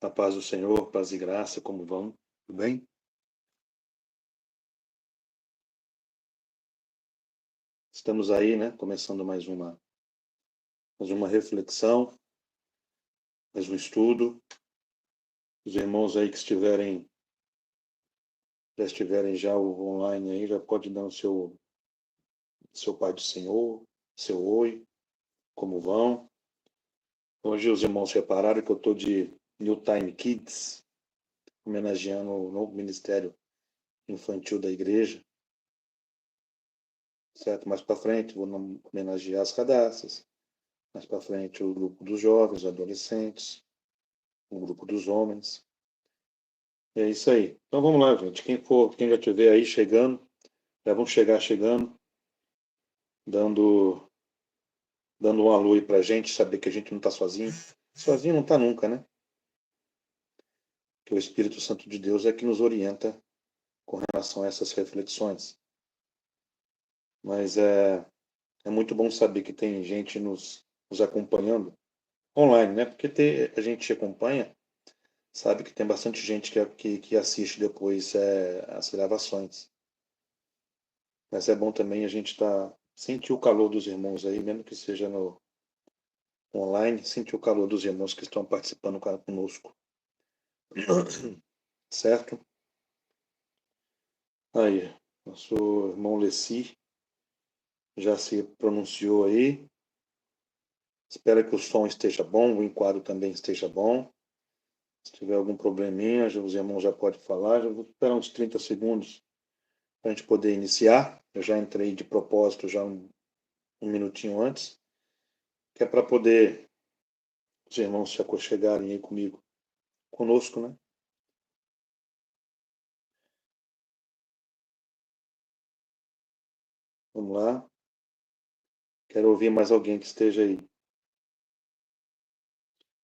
A paz do Senhor, paz e graça, como vão? Tudo bem? Estamos aí, né? Começando mais uma reflexão, mais um estudo. Os irmãos aí que já estiverem já online aí, já pode dar o seu Pai do Senhor, seu oi, como vão? Hoje os irmãos repararam que eu estou de New Time Kids, homenageando o novo ministério infantil da igreja, certo? Mais para frente vou homenagear as cadastras, mais para frente o grupo dos jovens, adolescentes, o grupo dos homens. É isso aí. Então vamos lá, gente. Quem já estiver aí chegando, já vão chegar chegando, dando, dando um alô aí pra gente, saber que a gente não está sozinho. Sozinho não está nunca, né? Que o Espírito Santo de Deus é que nos orienta com relação a essas reflexões. Mas é muito bom saber que tem gente nos acompanhando online, né? Porque a gente acompanha, sabe que tem bastante gente que assiste depois as gravações. Mas é bom também a gente sentir o calor dos irmãos aí, mesmo que seja no online, sentir o calor dos irmãos que estão participando conosco. Certo? Aí, nosso irmão Leci já se pronunciou aí. Espero que o som esteja bom, o enquadro também esteja bom. Se tiver algum probleminha, os irmãos já podem falar. Já vou esperar uns 30 segundos para a gente poder iniciar. Eu já entrei de propósito já um minutinho antes, que é para poder os irmãos se aconchegarem aí conosco, né? Vamos lá. Quero ouvir mais alguém que esteja aí.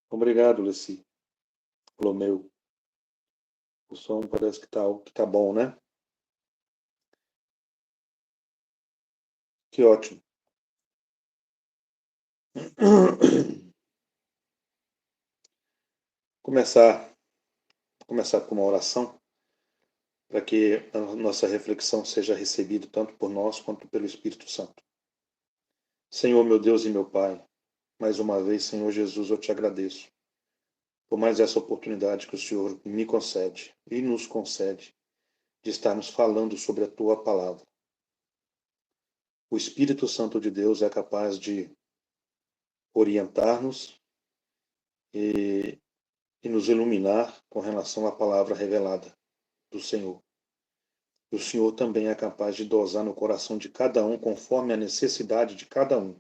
Obrigado, Leci. Lomeu. O som parece que tá bom, né? Que ótimo. Começar, começar com uma oração para que a nossa reflexão seja recebida tanto por nós quanto pelo Espírito Santo. Senhor, meu Deus e meu Pai, mais uma vez, Senhor Jesus, eu te agradeço por mais essa oportunidade que o Senhor me concede e nos concede de estarmos falando sobre a tua palavra. O Espírito Santo de Deus é capaz de orientar-nos e nos iluminar com relação à palavra revelada do Senhor. O Senhor também é capaz de dosar no coração de cada um conforme a necessidade de cada um.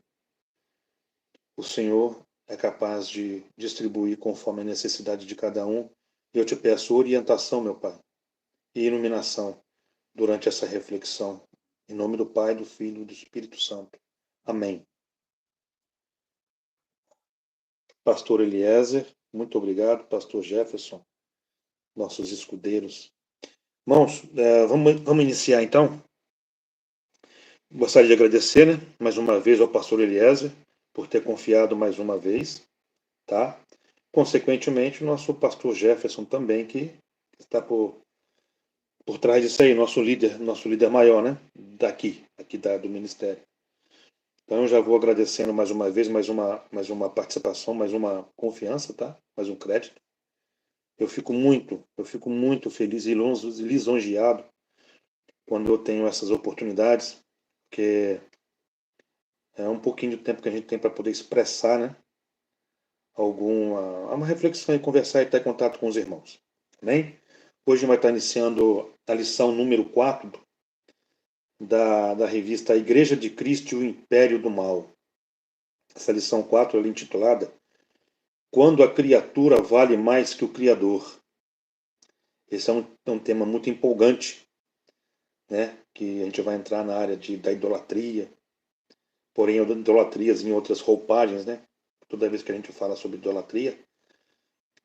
O Senhor é capaz de distribuir conforme a necessidade de cada um. E eu te peço orientação, meu Pai, e iluminação durante essa reflexão. Em nome do Pai, do Filho e do Espírito Santo. Amém. Pastor Eliezer, muito obrigado. Pastor Jefferson, nossos escudeiros. Irmãos, vamos iniciar então. Gostaria de agradecer, né, mais uma vez ao pastor Eliezer por ter confiado mais uma vez, tá? Consequentemente, o nosso pastor Jefferson também, que está por trás disso aí, nosso líder maior, né? Aqui do ministério. Então, eu já vou agradecendo mais uma vez, mais uma participação, mais uma confiança, tá? Mais um crédito. Eu fico muito feliz e lisonjeado quando eu tenho essas oportunidades, porque é um pouquinho de tempo que a gente tem para poder expressar, né? Uma reflexão e conversar e estar em contato com os irmãos. Amém? Hoje vai estar iniciando a lição número 4 da revista Igreja de Cristo e o Império do Mal. Essa lição 4 é intitulada Quando a criatura vale mais que o Criador. Esse é um tema muito empolgante, né? Que a gente vai entrar na área da idolatria, porém idolatrias em outras roupagens, né? Toda vez que a gente fala sobre idolatria,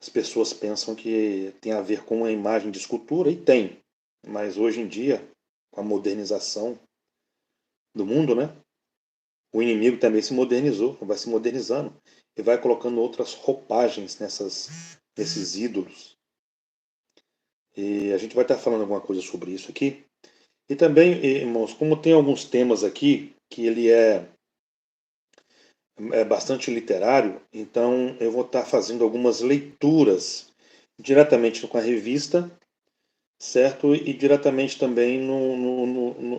as pessoas pensam que tem a ver com a imagem de escultura, e tem. Mas hoje em dia, com a modernização do mundo, né? O inimigo também se modernizou, vai se modernizando e vai colocando outras roupagens nesses ídolos. E a gente vai estar falando alguma coisa sobre isso aqui. E também, irmãos, como tem alguns temas aqui que ele é bastante literário, então eu vou estar fazendo algumas leituras diretamente com a revista, certo? E diretamente também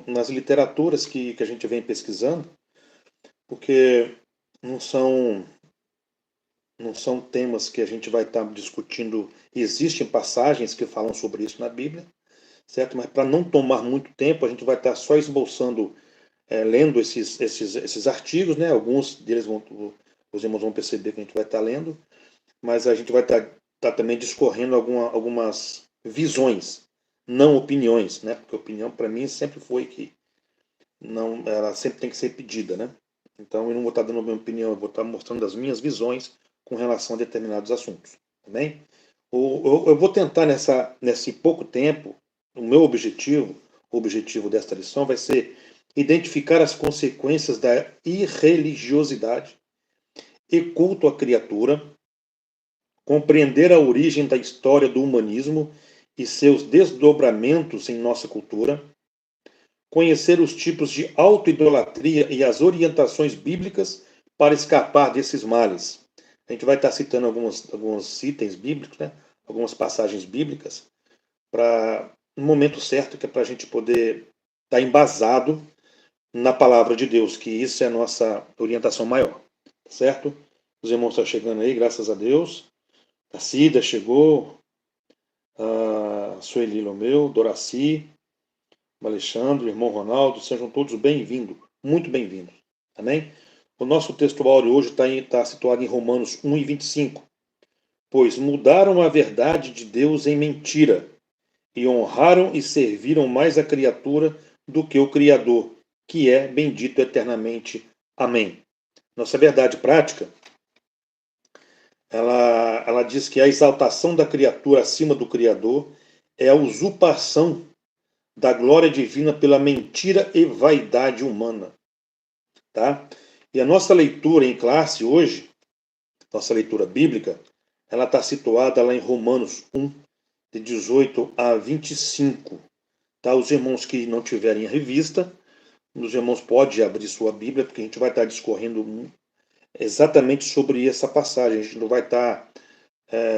nas literaturas que a gente vem pesquisando, porque não são, não são temas que a gente vai estar discutindo. Existem passagens que falam sobre isso na Bíblia, certo? Mas para não tomar muito tempo, a gente vai estar só esboçando, lendo esses artigos, né? Alguns deles os irmãos vão perceber que a gente vai estar lendo, mas a gente vai estar também discorrendo algumas visões, não opiniões, né? Porque opinião para mim sempre foi que não, ela sempre tem que ser pedida, né? Então eu não vou estar dando a minha opinião, eu vou estar mostrando as minhas visões com relação a determinados assuntos, também. Eu vou tentar nesse pouco tempo, o objetivo desta lição vai ser identificar as consequências da irreligiosidade e culto à criatura, compreender a origem da história do humanismo e seus desdobramentos em nossa cultura, conhecer os tipos de autoidolatria e as orientações bíblicas para escapar desses males. A gente vai estar citando alguns itens bíblicos, né? Algumas passagens bíblicas, para no momento certo, que é para a gente poder estar embasado na palavra de Deus, que isso é a nossa orientação maior, certo? Os irmãos estão chegando aí, graças a Deus. A Cida chegou, a Sueli Lomeu, Doraci, o Alexandre, o irmão Ronaldo, sejam todos bem-vindos, muito bem-vindos. Amém? O nosso texto áureo hoje está situado em Romanos 1:25. Pois mudaram a verdade de Deus em mentira, e honraram e serviram mais a criatura do que o Criador, que é bendito eternamente. Amém. Nossa verdade prática, ela diz que a exaltação da criatura acima do Criador é a usurpação da glória divina pela mentira e vaidade humana. Tá? E a nossa leitura em classe hoje, nossa leitura bíblica, ela está situada lá em Romanos 1, de 18 a 25. Tá? Os irmãos que não tiverem a revista, os irmãos podem abrir sua Bíblia, porque a gente vai estar discorrendo exatamente sobre essa passagem. A gente não vai estar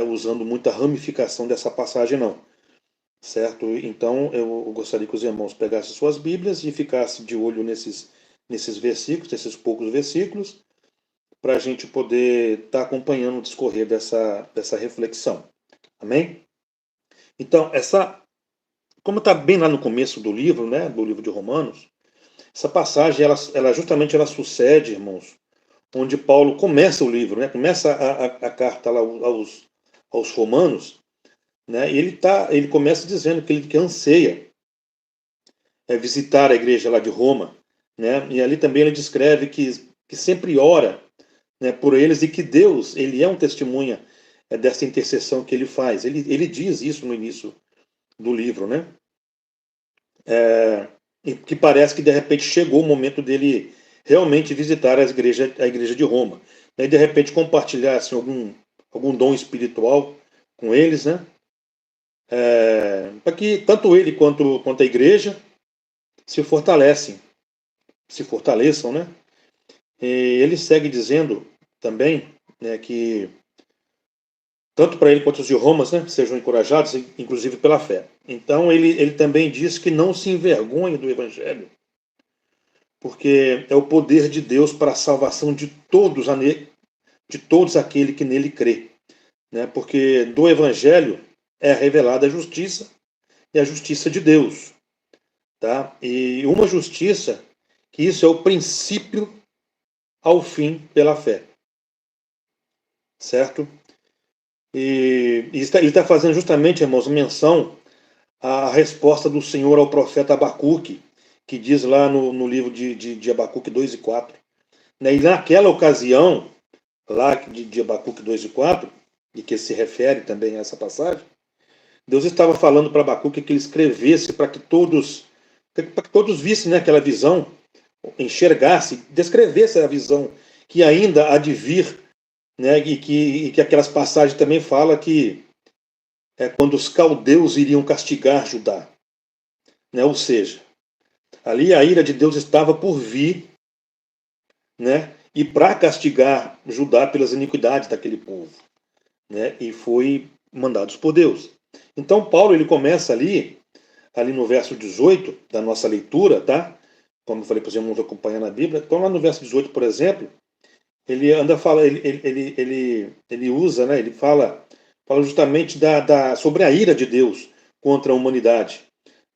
usando muita ramificação dessa passagem, não. Certo? Então, eu gostaria que os irmãos pegassem suas Bíblias e ficassem de olho nesses versículos, nesses poucos versículos, para a gente poder estar acompanhando o discorrer dessa reflexão. Amém? Então, como está bem lá no começo do livro, né, do livro de Romanos, essa passagem, ela justamente ela sucede, irmãos, onde Paulo começa o livro, né, começa a carta lá aos Romanos, né, e ele começa dizendo que ele anseia visitar a igreja lá de Roma, né, e ali também ele descreve que sempre ora, né, por eles, e que Deus, ele é um testemunha dessa intercessão que ele faz. Ele diz isso no início do livro, né? E que parece que de repente chegou o momento dele realmente visitar a igreja de Roma, né, e de repente compartilhar assim, algum dom espiritual com eles, né? Para que tanto ele quanto a igreja se fortaleçam, né? E ele segue dizendo também, né, que tanto para ele quanto os de Roma, né, sejam encorajados, inclusive pela fé. Então ele também diz que não se envergonhe do Evangelho, porque é o poder de Deus para a salvação de todos aqueles que nele crê, né? Porque do Evangelho é revelada a justiça e a justiça de Deus, tá? E uma justiça que isso é o princípio ao fim pela fé, certo? E ele está fazendo justamente, irmãos, menção à resposta do Senhor ao profeta Abacuque, que diz lá no livro de Abacuque 2:4. Né? E naquela ocasião, lá de Abacuque 2:4, e que se refere também a essa passagem, Deus estava falando para Abacuque que ele escrevesse para que todos vissem, né, aquela visão, enxergasse, descrevesse a visão que ainda há de vir né? E que aquelas passagens também falam que é quando os caldeus iriam castigar Judá, né? Ou seja, ali a ira de Deus estava por vir, né? E para castigar Judá pelas iniquidades daquele povo, né? E foi mandados por Deus. Então Paulo ele começa ali no verso 18 da nossa leitura, tá? Como eu falei para os irmãos acompanhar na Bíblia. Então lá no verso 18, por exemplo, ele anda fala, ele usa, né? Ele fala justamente sobre a ira de Deus contra a humanidade,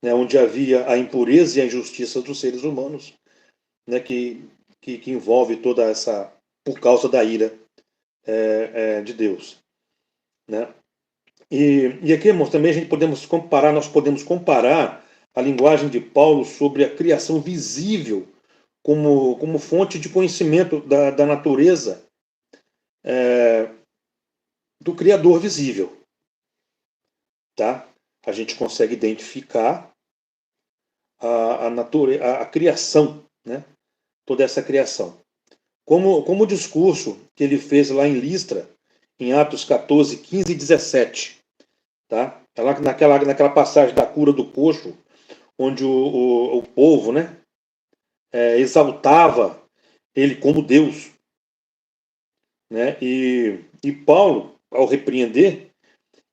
né? Onde havia a impureza e a injustiça dos seres humanos, né? Que envolve toda essa por causa da ira de Deus, né? E aqui, irmãos, também nós podemos comparar a linguagem de Paulo sobre a criação visível como fonte de conhecimento da natureza do Criador visível, tá? A gente consegue identificar a criação, né? Toda essa criação. Como o discurso que ele fez lá em Listra, em Atos 14, 15 e 17, tá? Lá naquela passagem da cura do coxo, onde o povo, né, exaltava ele como Deus, né? E Paulo, ao repreender,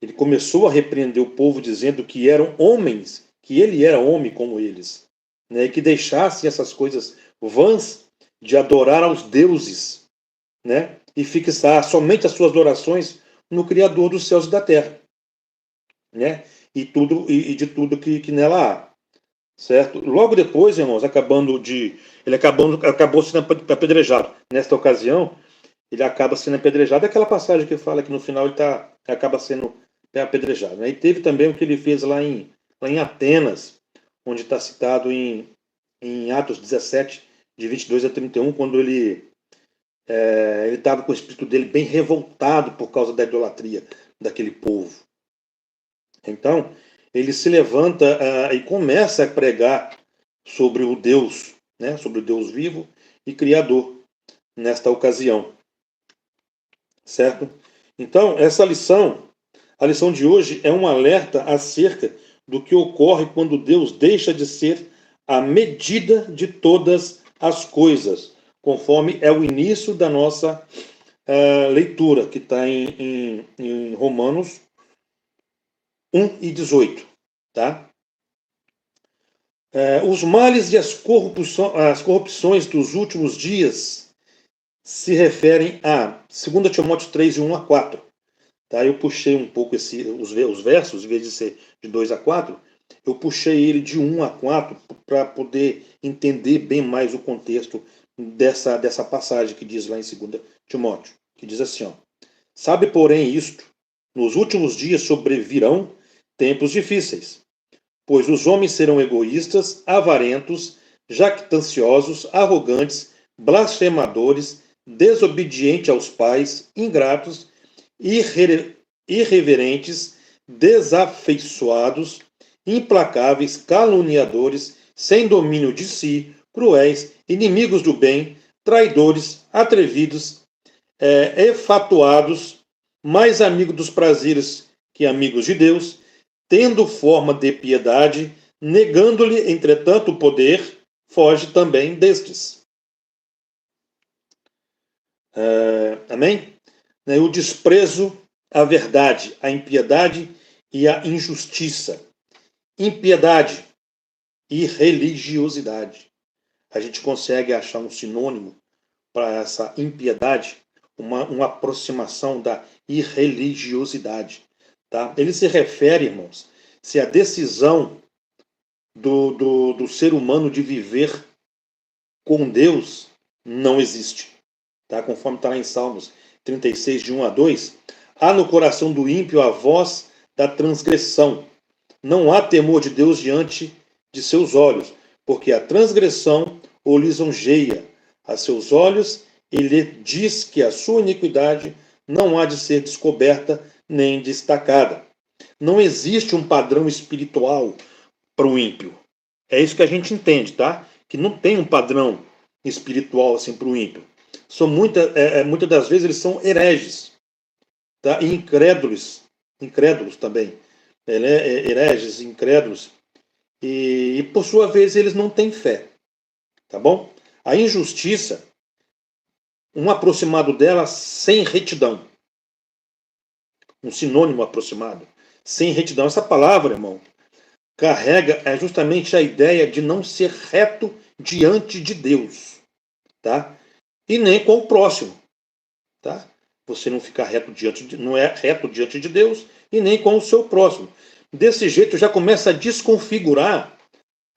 ele começou a repreender o povo dizendo que eram homens, que ele era homem como eles, né? E que deixassem essas coisas vãs de adorar aos deuses, né? E fixar somente as suas adorações no Criador dos céus e da terra, né? E de tudo que nela há. Certo? Logo depois, irmãos, ele acabou sendo apedrejado. Nesta ocasião, ele acaba sendo apedrejado. Aquela passagem que fala que no final acaba sendo apedrejado. Né? E teve também o que ele fez lá em Atenas, onde está citado em Atos 17, de 22 a 31, quando ele estava com o espírito dele bem revoltado por causa da idolatria daquele povo. Então, ele se levanta e começa a pregar sobre o Deus, né, sobre o Deus vivo e criador nesta ocasião, certo? Então, a lição de hoje é um alerta acerca do que ocorre quando Deus deixa de ser a medida de todas as coisas, conforme é o início da nossa leitura, que está em Romanos 1 e 18, tá? Os males e as corrupções dos últimos dias se referem a 2 Timóteo 3, de 1 a 4. Tá? Eu puxei um pouco os versos, em vez de ser de 2 a 4, eu puxei ele de 1 a 4 para poder entender bem mais o contexto dessa passagem que diz lá em 2 Timóteo, que diz assim, ó, sabe, porém, isto, nos últimos dias sobrevirão tempos difíceis, pois os homens serão egoístas, avarentos, jactanciosos, arrogantes, blasfemadores, desobedientes aos pais, ingratos, irreverentes, desafeiçoados, implacáveis, caluniadores, sem domínio de si, cruéis, inimigos do bem, traidores, atrevidos, efatuados, mais amigos dos prazeres que amigos de Deus, tendo forma de piedade, negando-lhe, entretanto, o poder, foge também destes. Amém? O desprezo à verdade, a impiedade e a injustiça. Impiedade e religiosidade. A gente consegue achar um sinônimo para essa impiedade, uma aproximação da irreligiosidade. Tá? Ele se refere, irmãos, se a decisão do ser humano de viver com Deus não existe. Tá? Conforme está lá em Salmos 36, de 1 a 2, há no coração do ímpio a voz da transgressão. Não há temor de Deus diante de seus olhos, porque a transgressão o lisonjeia. A seus olhos ele diz que a sua iniquidade não há de ser descoberta nem destacada. Não existe um padrão espiritual para o ímpio. É isso que a gente entende, tá? Que não tem um padrão espiritual assim para o ímpio. são muitas das vezes eles são hereges, tá? E incrédulos também. Hereges, incrédulos, e por sua vez eles não têm fé, tá bom? A injustiça, um aproximado dela sem retidão, um sinônimo aproximado, sem retidão. Essa palavra, irmão, carrega justamente a ideia de não ser reto diante de Deus, tá? E nem com o próximo, tá? Você não ficar não é reto diante de Deus e nem com o seu próximo. Desse jeito já começa a desconfigurar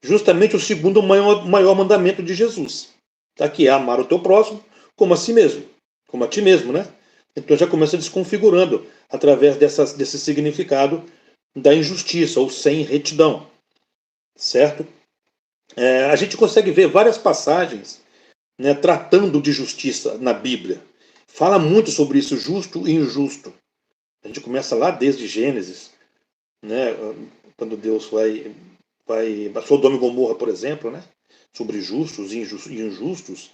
justamente o segundo maior mandamento de Jesus, tá? Que é amar o teu próximo como a si mesmo, como a ti mesmo, né? Então já começa desconfigurando através desse significado da injustiça ou sem retidão, certo? A gente consegue ver várias passagens, né, tratando de justiça na Bíblia. Fala muito sobre isso, justo e injusto. A gente começa lá desde Gênesis, né, quando Deus vai Sodoma e Gomorra, por exemplo, né, sobre justos e injustos.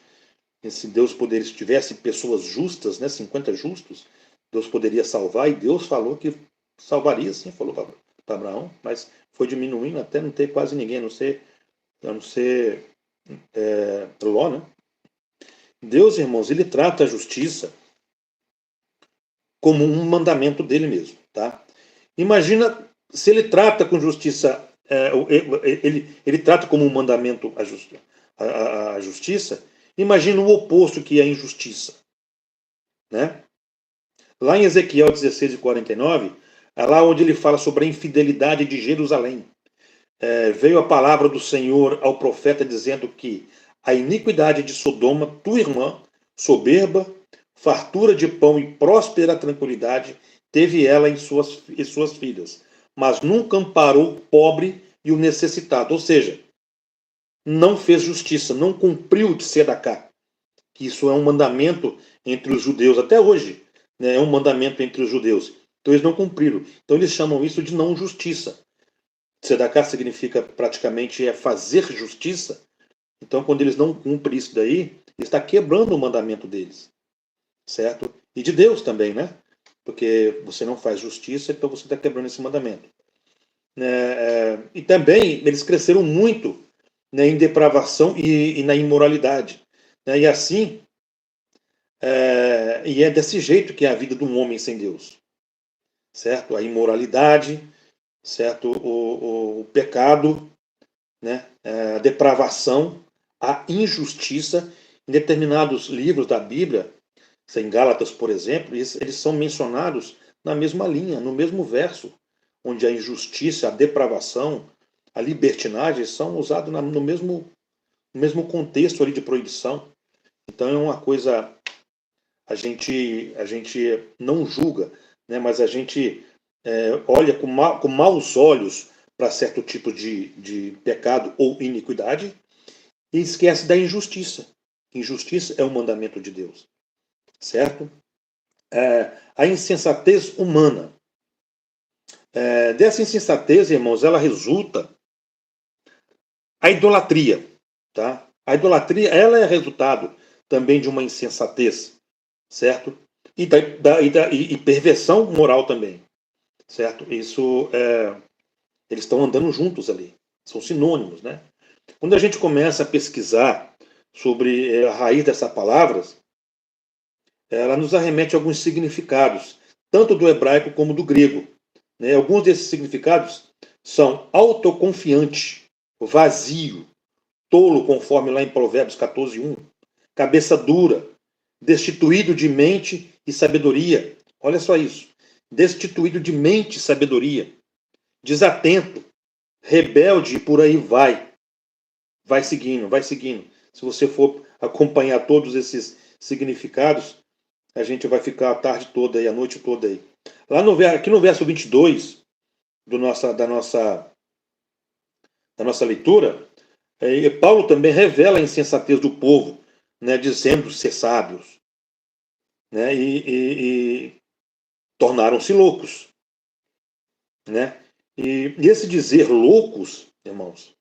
E se Deus tivesse pessoas justas, né, 50 justos, Deus poderia salvar, e Deus falou que salvaria, sim, falou para Abraão, mas foi diminuindo até não ter quase ninguém, a não ser Ló, né? Deus, irmãos, ele trata a justiça como um mandamento dele mesmo, tá? Imagina se ele trata com justiça, ele trata como um mandamento a justiça, imagina o oposto, que é a injustiça, né? Lá em Ezequiel 16:49, é lá onde ele fala sobre a infidelidade de Jerusalém. Veio a palavra do Senhor ao profeta dizendo que a iniquidade de Sodoma, tua irmã, soberba, fartura de pão e próspera tranquilidade, teve ela em suas filhas, mas nunca amparou o pobre e o necessitado. Ou seja, não fez justiça, não cumpriu de tzedakah, que isso é um mandamento entre os judeus até hoje, né? É um mandamento entre os judeus. Então eles não cumpriram. Então eles chamam isso de não justiça. Tzedakah significa praticamente fazer justiça. Então, quando eles não cumprem isso daí, ele está quebrando o mandamento deles, certo? E de Deus também, né? Porque você não faz justiça, então você está quebrando esse mandamento. E também eles cresceram muito, né, em depravação e na imoralidade, né? E assim, e é desse jeito que é a vida de um homem sem Deus, certo? A imoralidade, certo? O pecado, né? A depravação, a injustiça. Em determinados livros da Bíblia, em Gálatas, por exemplo, eles são mencionados na mesma linha, no mesmo verso, onde a injustiça, a depravação, a libertinagem são usados no mesmo contexto ali de proibição. Então é uma coisa, a gente não julga, né, mas a gente olha com maus olhos para certo tipo de pecado ou iniquidade e esquece da injustiça. Injustiça é um mandamento de Deus, certo? A insensatez humana. Dessa insensatez, irmãos, ela resulta a idolatria, tá? A idolatria, ela é resultado também de uma insensatez, certo? E perversão moral também, certo? Isso, eles estão andando juntos ali, são sinônimos, né? Quando a gente começa a pesquisar sobre a raiz dessas palavras, ela nos arremete a alguns significados, tanto do hebraico como do grego, né? Alguns desses significados são autoconfiante, vazio, tolo, conforme lá em Provérbios 14:1, cabeça dura, destituído de mente e sabedoria. Olha só isso. Destituído de mente e sabedoria. Desatento, rebelde e por aí vai. Vai seguindo, vai seguindo. Se você for acompanhar todos esses significados, a gente vai ficar a tarde toda aí, a noite toda aí. Aqui no verso 22 da nossa leitura, Paulo também revela a insensatez do povo, né, dizendo ser sábios, né, e tornaram-se loucos, né? E esse dizer loucos, irmãos,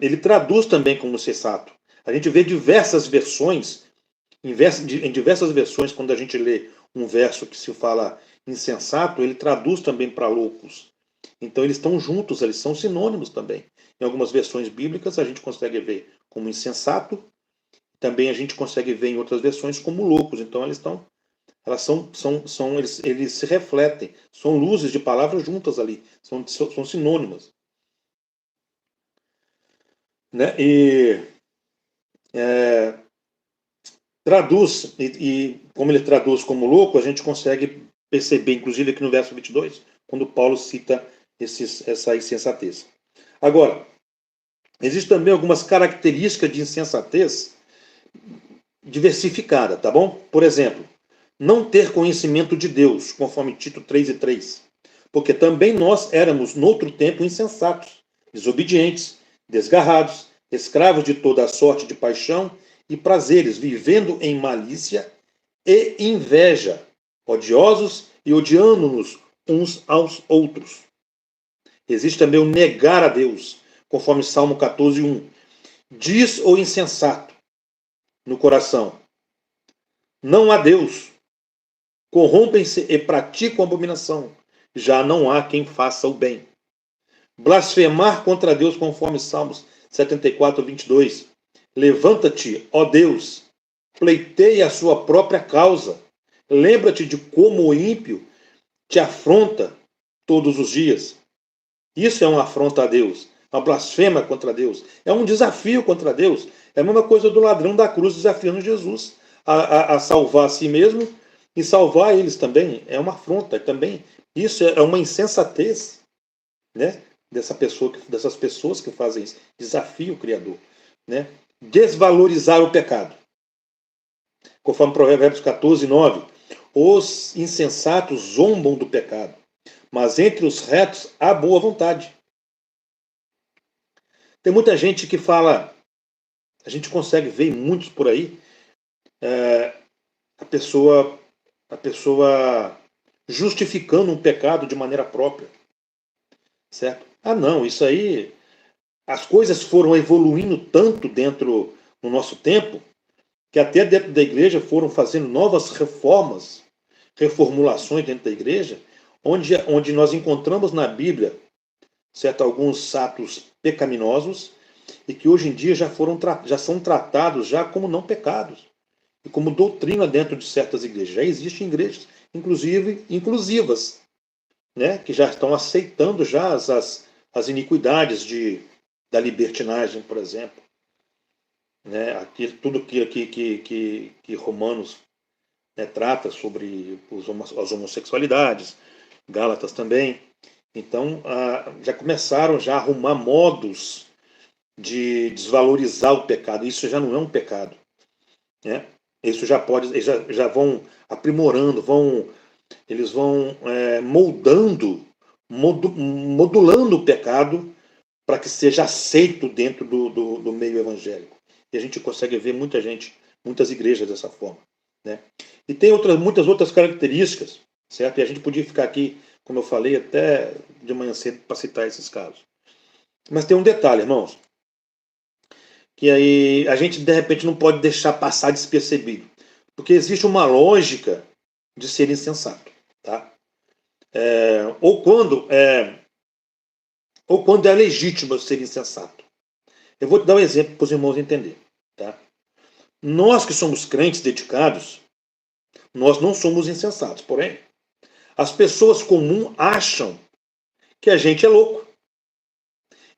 ele traduz também como sensato. A gente vê diversas versões Em diversas versões, quando a gente lê um verso que se fala insensato, ele traduz também para loucos. Então eles estão juntos, eles são sinônimos também. Em algumas versões bíblicas a gente consegue ver como insensato, também a gente consegue ver em outras versões como loucos. Então eles se refletem, são luzes de palavras juntas ali, são sinônimas. Né? E traduz, e como ele traduz como louco, a gente consegue perceber, inclusive aqui no verso 22, quando Paulo cita essa insensatez. Agora, existem também algumas características de insensatez diversificada, tá bom? Por exemplo, não ter conhecimento de Deus, conforme Tito 3:3. Porque também nós éramos, noutro tempo, insensatos, desobedientes, desgarrados, escravos de toda a sorte de paixão e prazeres, vivendo em malícia e inveja, odiosos e odiando-nos uns aos outros. Existe também o negar a Deus, conforme Salmo 14:1. Diz o insensato no coração: não há Deus. Corrompem-se e praticam abominação. Já não há quem faça o bem. Blasfemar contra Deus, conforme Salmos 74:22. Levanta-te, ó Deus, pleiteia a sua própria causa. Lembra-te de como o ímpio te afronta todos os dias. Isso é uma afronta a Deus, uma blasfema contra Deus. É um desafio contra Deus. É a mesma coisa do ladrão da cruz desafiando Jesus a salvar a si mesmo e salvar eles também. É uma afronta também. Isso é uma insensatez, né? Dessas pessoas que fazem isso. Desafio o Criador. Né? Desvalorizar o pecado. Conforme Provérbios 14:9. Os insensatos zombam do pecado, mas entre os retos há boa vontade. Tem muita gente que fala, a gente consegue ver muitos por aí, a pessoa justificando um pecado de maneira própria, certo? Ah, não, isso aí, as coisas foram evoluindo tanto dentro no nosso tempo, que até dentro da igreja foram fazendo novas reformas, reformulações dentro da igreja, onde nós encontramos na Bíblia, certo, alguns atos pecaminosos e que hoje em dia já são tratados já como não pecados e como doutrina dentro de certas igrejas. Já existem igrejas, inclusive inclusivas, né, que já estão aceitando já as iniquidades da libertinagem, por exemplo. Né, tudo que Romanos, né, trata sobre as homossexualidades, Gálatas também. Então, já começaram já a arrumar modos de desvalorizar o pecado. Isso já não é um pecado. Né? Isso já pode, eles já vão aprimorando, eles vão modulando o pecado para que seja aceito dentro do meio evangélico. E a gente consegue ver muitas igrejas dessa forma. Né? E tem muitas outras características, certo? E a gente podia ficar aqui, como eu falei, até de manhã cedo para citar esses casos. Mas tem um detalhe, irmãos, que aí a gente de repente não pode deixar passar despercebido, porque existe uma lógica de ser insensato, tá? Ou quando é legítimo ser insensato. Eu vou te dar um exemplo para os irmãos entenderem, tá? Nós que somos crentes dedicados, nós não somos insensatos, porém, as pessoas comuns acham que a gente é louco.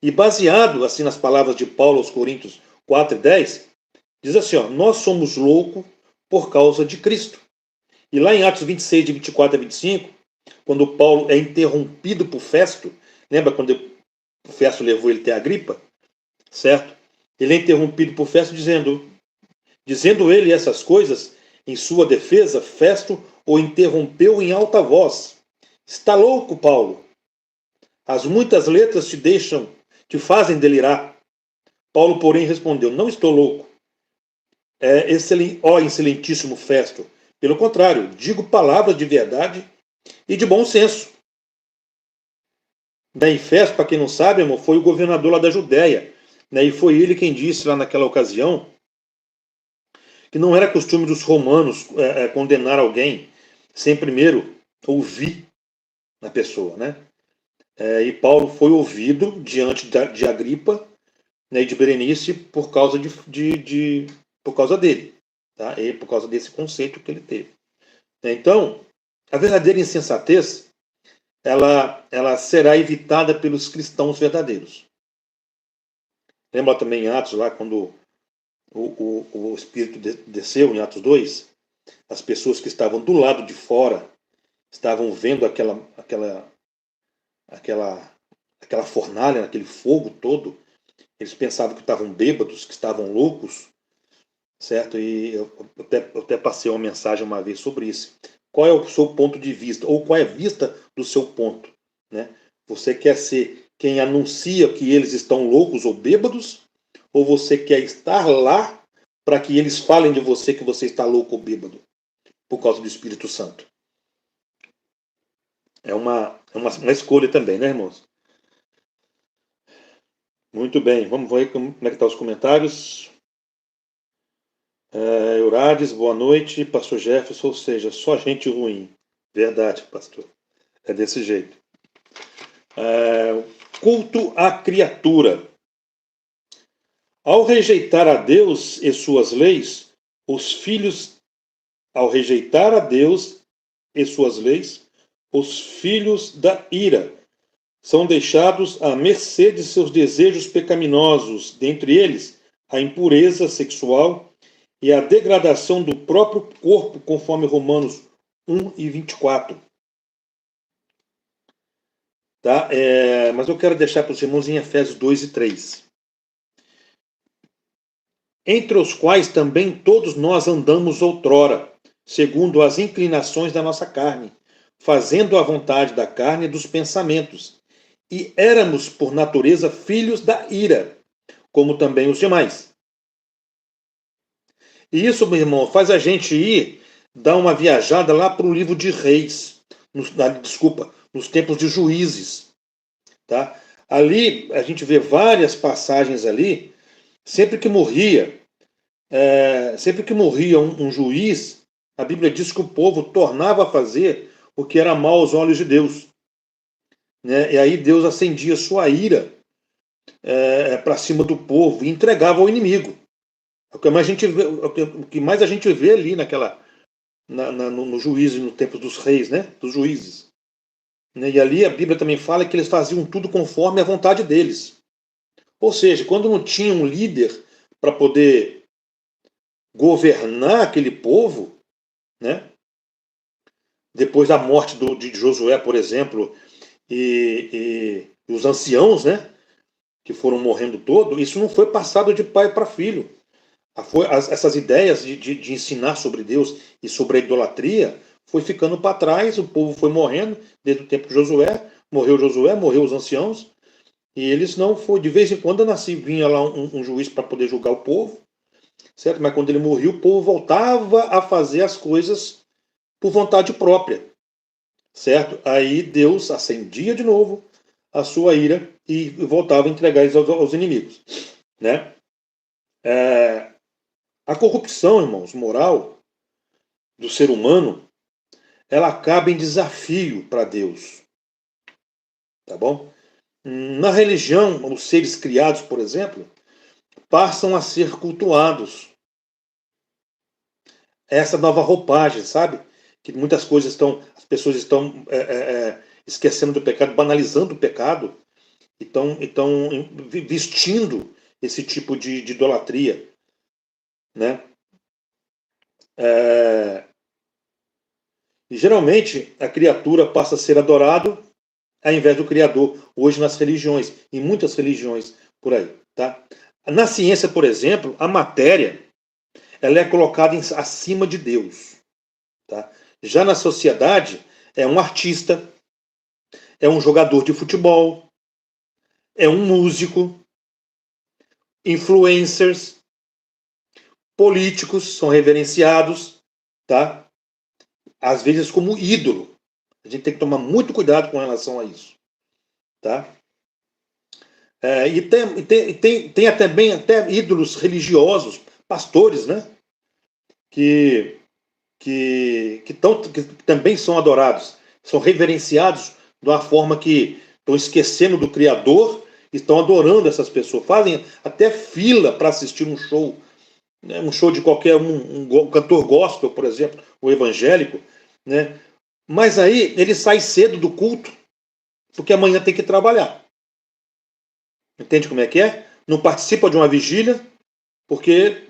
E baseado assim nas palavras de Paulo aos Coríntios 4:10, diz assim, ó, nós somos loucos por causa de Cristo. E lá em Atos 26, de 24 a 25, quando Paulo é interrompido por Festo, lembra quando o Festo levou ele até a Agripa? Certo? Ele é interrompido por Festo dizendo ele essas coisas, em sua defesa, Festo o interrompeu em alta voz. Está louco, Paulo? As muitas letras te fazem delirar. Paulo, porém, respondeu, não estou louco. Ó excelentíssimo Festo, pelo contrário, digo palavras de verdade e de bom senso. Daí Festo, para quem não sabe, irmão, foi o governador lá da Judéia. Né, e foi ele quem disse lá naquela ocasião que não era costume dos romanos condenar alguém sem primeiro ouvir a pessoa, né? E Paulo foi ouvido diante de Agripa, né, e de Berenice por causa por causa dele, tá? E por causa desse conceito que ele teve. Então, a verdadeira insensatez ela será evitada pelos cristãos verdadeiros. Lembra também em Atos, lá quando o Espírito desceu, em Atos 2, as pessoas que estavam do lado de fora estavam vendo aquela fornalha, aquele fogo todo. Eles pensavam que estavam bêbados, que estavam loucos, certo? E eu até passei uma mensagem uma vez sobre isso. Qual é o seu ponto de vista? Ou qual é a vista do seu ponto? Né? Você quer ser quem anuncia que eles estão loucos ou bêbados? Ou você quer estar lá para que eles falem de você que você está louco ou bêbado? Por causa do Espírito Santo. É uma escolha também, né, irmãos? Muito bem, vamos ver como é que estão os comentários. Eurades, boa noite. Pastor Jefferson, ou seja, só gente ruim. Verdade, pastor. É desse jeito. Culto à criatura. Ao rejeitar a Deus e suas leis, os filhos da ira são deixados à mercê de seus desejos pecaminosos, dentre eles a impureza sexual e a degradação do próprio corpo, conforme Romanos 1 e 24. Tá? Mas eu quero deixar para os irmãos em Efésios 2 e 3. Entre os quais também todos nós andamos outrora, segundo as inclinações da nossa carne, fazendo a vontade da carne e dos pensamentos. E éramos, por natureza, filhos da ira, como também os demais. E isso, meu irmão, faz a gente ir dar uma viajada lá para o livro de Reis, nos tempos de Juízes. Tá? Ali, a gente vê várias passagens ali, sempre que morria um juiz, a Bíblia diz que o povo tornava a fazer o que era mal aos olhos de Deus. Né? E aí Deus acendia sua ira para cima do povo e entregava ao inimigo. O que mais a gente vê ali no juízo, no tempo dos reis, né? Dos juízes. Né? E ali a Bíblia também fala que eles faziam tudo conforme a vontade deles. Ou seja, quando não tinha um líder para poder governar aquele povo, né? Depois da morte de Josué, por exemplo, e os anciãos, né? Que foram morrendo todos, isso não foi passado de pai para filho. Essas ideias de ensinar sobre Deus e sobre a idolatria foi ficando para trás, o povo foi morrendo desde o tempo de Josué, morreu os anciãos, e eles não foi, de vez em quando vinha lá um juiz para poder julgar o povo, certo? Mas quando ele morria, o povo voltava a fazer as coisas por vontade própria, certo? Aí Deus acendia de novo a sua ira e voltava a entregar eles aos inimigos, né? A corrupção, irmãos, moral do ser humano, ela acaba em desafio para Deus, tá bom? Na religião, os seres criados, por exemplo, passam a ser cultuados. Essa nova roupagem, sabe? Que muitas coisas as pessoas estão esquecendo do pecado, banalizando o pecado, e estão vestindo esse tipo de idolatria, né? E geralmente a criatura passa a ser adorado ao invés do Criador, hoje nas religiões, em muitas religiões por aí. Tá? Na ciência, por exemplo, a matéria ela é colocada acima de Deus. Tá? Já na sociedade, é um artista, é um jogador de futebol, é um músico, influencers, políticos são reverenciados, tá? Às vezes como ídolo. A gente tem que tomar muito cuidado com relação a isso. Tá? E tem até ídolos religiosos, pastores, né? que também são adorados, são reverenciados de uma forma que estão esquecendo do Criador, estão adorando essas pessoas, fazem até fila para assistir um show, né, um show de qualquer um cantor gospel, por exemplo, ou evangélico, né? Mas aí ele sai cedo do culto, porque amanhã tem que trabalhar. Entende como é que é? Não participa de uma vigília, porque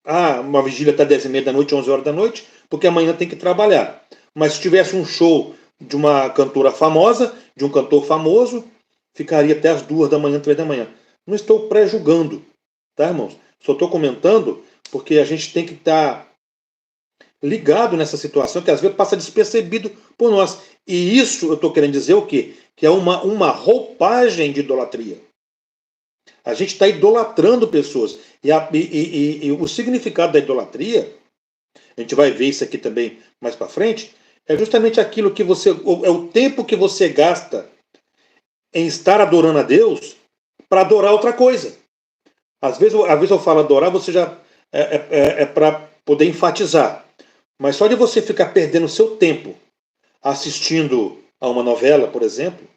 uma vigília até 10h30 da noite, 11 horas da noite, porque amanhã tem que trabalhar. Mas se tivesse um show de uma cantora famosa, de um cantor famoso, ficaria até as 2 da manhã, 3 da manhã. Não estou pré-julgando, tá, irmãos? Só estou comentando porque a gente tem que estar ligado nessa situação que às vezes passa despercebido por nós. E isso eu estou querendo dizer o quê? Que é uma roupagem de idolatria. A gente está idolatrando pessoas. E o significado da idolatria, a gente vai ver isso aqui também mais para frente, é justamente aquilo que é o tempo que você gasta em estar adorando a Deus para adorar outra coisa. Às vezes eu falo adorar, você já é para poder enfatizar. Mas só de você ficar perdendo seu tempo assistindo a uma novela, por exemplo,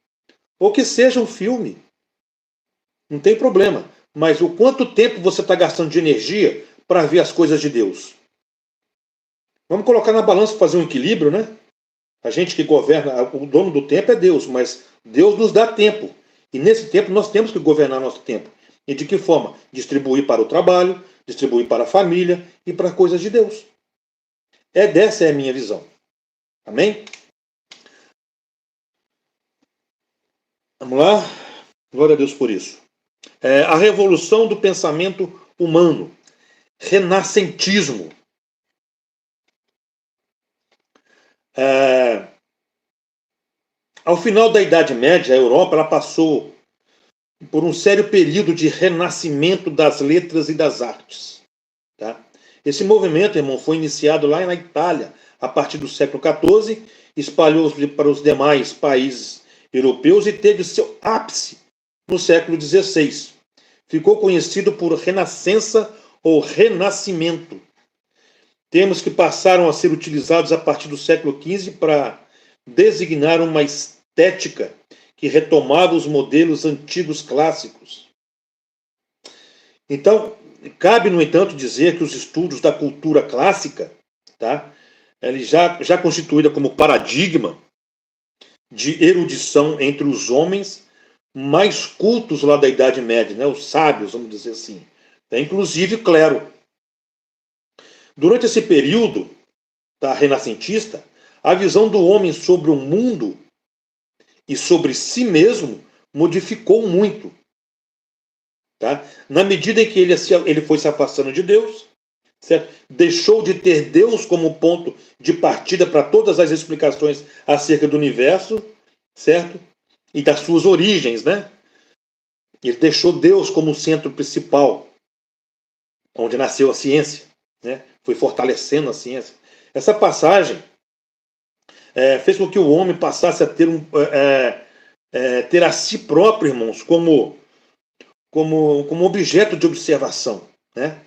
ou que seja um filme, não tem problema. Mas o quanto tempo você está gastando de energia para ver as coisas de Deus? Vamos colocar na balança, fazer um equilíbrio, né? A gente que governa, o dono do tempo é Deus, mas Deus nos dá tempo. E nesse tempo nós temos que governar nosso tempo. E de que forma? Distribuir para o trabalho, distribuir para a família e para coisas de Deus. Dessa é a minha visão. Amém? Vamos lá? Glória a Deus por isso. A revolução do pensamento humano. Renascentismo. Ao final da Idade Média, a Europa ela passou por um sério período de renascimento das letras e das artes. Tá? Esse movimento, irmão, foi iniciado lá na Itália, a partir do século XIV, espalhou-se para os demais países europeus e teve seu ápice no século XVI. Ficou conhecido por Renascença ou Renascimento. Termos que passaram a ser utilizados a partir do século XV para designar uma estética que retomava os modelos antigos clássicos. Então, cabe, no entanto, dizer que os estudos da cultura clássica, tá, ele já constituída como paradigma de erudição entre os homens mais cultos lá da Idade Média, né, os sábios, vamos dizer assim, inclusive clero. Durante esse período renascentista, a visão do homem sobre o mundo e sobre si mesmo modificou muito. Tá? Na medida em que ele foi se afastando de Deus, certo? Deixou de ter Deus como ponto de partida para todas as explicações acerca do universo, certo? E das suas origens, né? Ele deixou Deus como o centro principal, onde nasceu a ciência, né? Foi fortalecendo a ciência. Essa passagem fez com que o homem passasse a ter a si próprio, irmãos, como objeto de observação, né?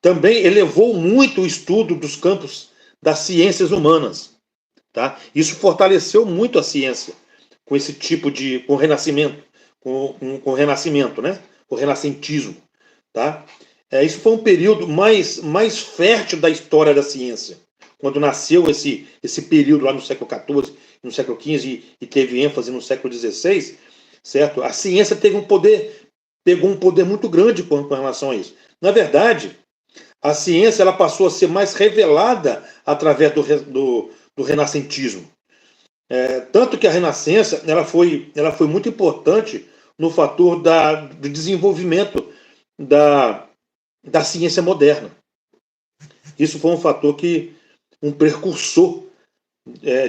Também elevou muito o estudo dos campos das ciências humanas, tá? Isso fortaleceu muito a ciência com esse tipo com o renascimento, com o renascimento, né? O renascentismo, tá? Isso foi um período mais fértil da história da ciência, quando nasceu esse período lá no século XIV, no século XV e teve ênfase no século XVI, certo? A ciência pegou um poder muito grande com relação a isso. Na verdade, a ciência ela passou a ser mais revelada através do renascentismo. Tanto que a Renascença ela foi muito importante no fator do desenvolvimento da ciência moderna. Isso foi um fator um precursor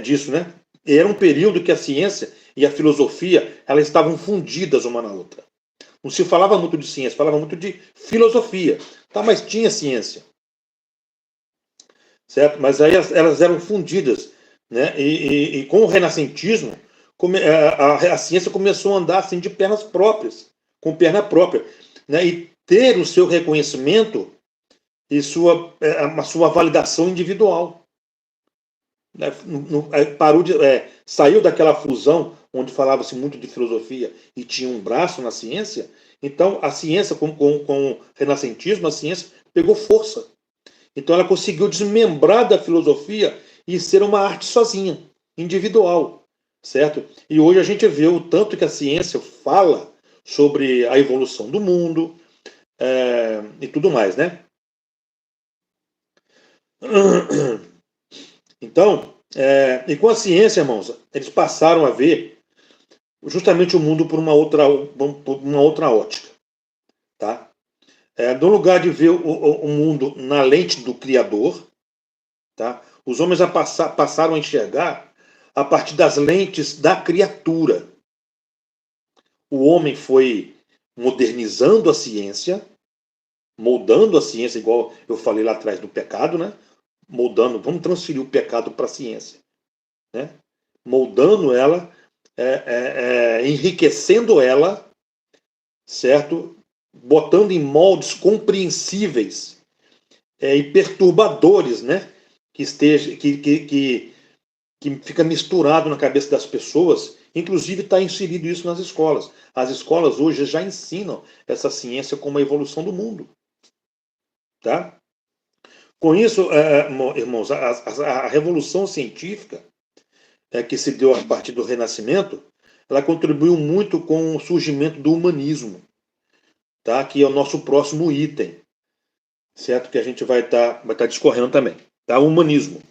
disso, né? Era um período que a ciência e a filosofia elas estavam fundidas uma na outra. Não se falava muito de ciência, falava muito de filosofia. Tá, mas tinha ciência. Certo? Mas aí elas eram fundidas. Né? E com o renascentismo, a ciência começou a andar assim, de pernas próprias, com perna própria. Né? E ter o seu reconhecimento e sua validação individual. Né? Parou saiu daquela fusão onde falava-se muito de filosofia e tinha um braço na ciência. Então, a ciência, com o renascentismo, a ciência pegou força. Então, ela conseguiu desmembrar da filosofia e ser uma arte sozinha, individual, certo? E hoje a gente vê o tanto que a ciência fala sobre a evolução do mundo e tudo mais, né? Então, e com a ciência, irmãos, eles passaram a ver justamente o mundo por uma outra ótica, tá? No lugar de ver o mundo na lente do Criador, tá? Os homens passaram a enxergar a partir das lentes da criatura. O homem foi modernizando a ciência, moldando a ciência, igual eu falei lá atrás do pecado, né? Moldando, vamos transferir o pecado para a ciência, né? Moldando ela, enriquecendo ela, certo? Botando em moldes compreensíveis e perturbadores, né? Que fica misturado na cabeça das pessoas. Inclusive está inserido isso nas escolas. As escolas hoje já ensinam essa ciência como a evolução do mundo, tá? Com isso, irmãos, a revolução científica que se deu a partir do Renascimento, ela contribuiu muito com o surgimento do humanismo, tá? Que é o nosso próximo item, certo? Que a gente vai tá discorrendo também, tá? O humanismo.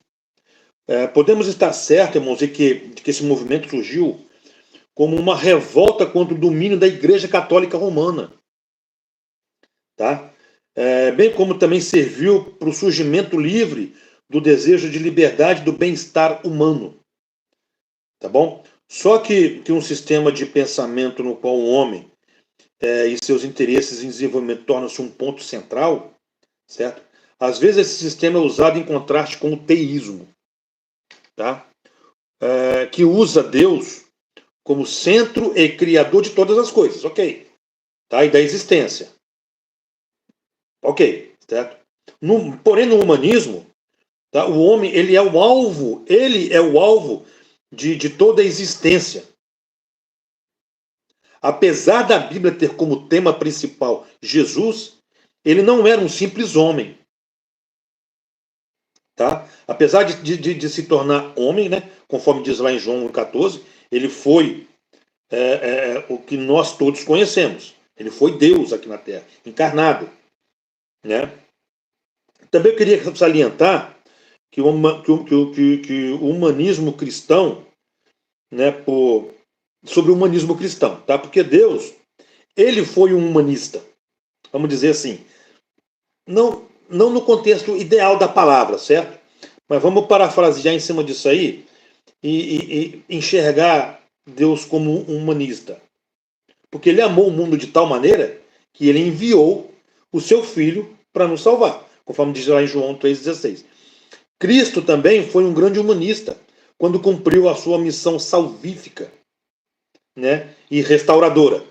Podemos estar certos, irmãos, de que esse movimento surgiu como uma revolta contra o domínio da Igreja Católica Romana, tá? Bem como também serviu para o surgimento livre do desejo de liberdade e do bem-estar humano, tá bom? Só que um sistema de pensamento no qual o homem e seus interesses em desenvolvimento tornam-se um ponto central, certo? Às vezes esse sistema é usado em contraste com o teísmo, tá? Que usa Deus como centro e criador de todas as coisas, ok? Tá? E da existência, ok, certo? Porém, no humanismo, tá? O homem ele é o alvo de toda a existência. Apesar da Bíblia ter como tema principal Jesus, ele não era um simples homem. Tá? Apesar de se tornar homem, né? Conforme diz lá em João 14, ele foi o que nós todos conhecemos. Ele foi Deus aqui na Terra, encarnado. Né? Também eu queria salientar que o humanismo cristão, né, sobre o humanismo cristão, tá? Porque Deus, ele foi um humanista, vamos dizer assim, não no contexto ideal da palavra, certo? Mas vamos parafrasear em cima disso aí e enxergar Deus como um humanista. Porque ele amou o mundo de tal maneira que ele enviou o seu filho para nos salvar, conforme diz lá em João 3,16. Cristo também foi um grande humanista quando cumpriu a sua missão salvífica, né, e restauradora.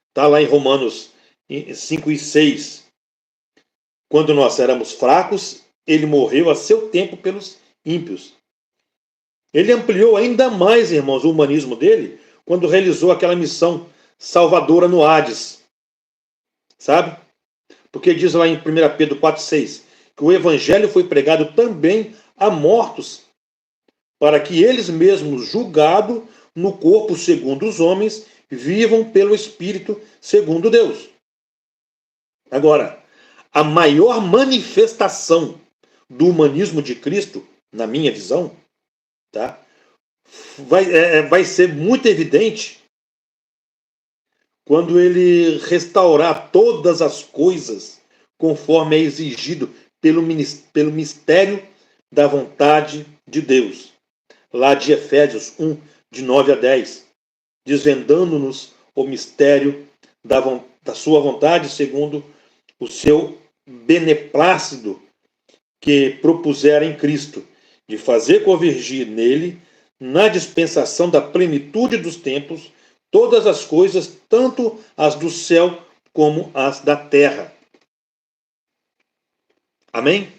Está lá em Romanos 5 e 6. Quando nós éramos fracos, ele morreu a seu tempo pelos ímpios. Ele ampliou ainda mais, irmãos, o humanismo dele quando realizou aquela missão salvadora no Hades. Sabe? Porque diz lá em 1 Pedro 4,6 que o evangelho foi pregado também a mortos, para que eles mesmos, julgados no corpo segundo os homens, vivam pelo Espírito segundo Deus. Agora, a maior manifestação do humanismo de Cristo, na minha visão, tá? Vai ser muito evidente quando ele restaurar todas as coisas conforme é exigido pelo mistério da vontade de Deus. Lá de Efésios 1, de 9 a 10, desvendando-nos o mistério da sua vontade segundo o seu beneplácito que propusera em Cristo, de fazer convergir nele, na dispensação da plenitude dos tempos, todas as coisas, tanto as do céu como as da terra. Amém?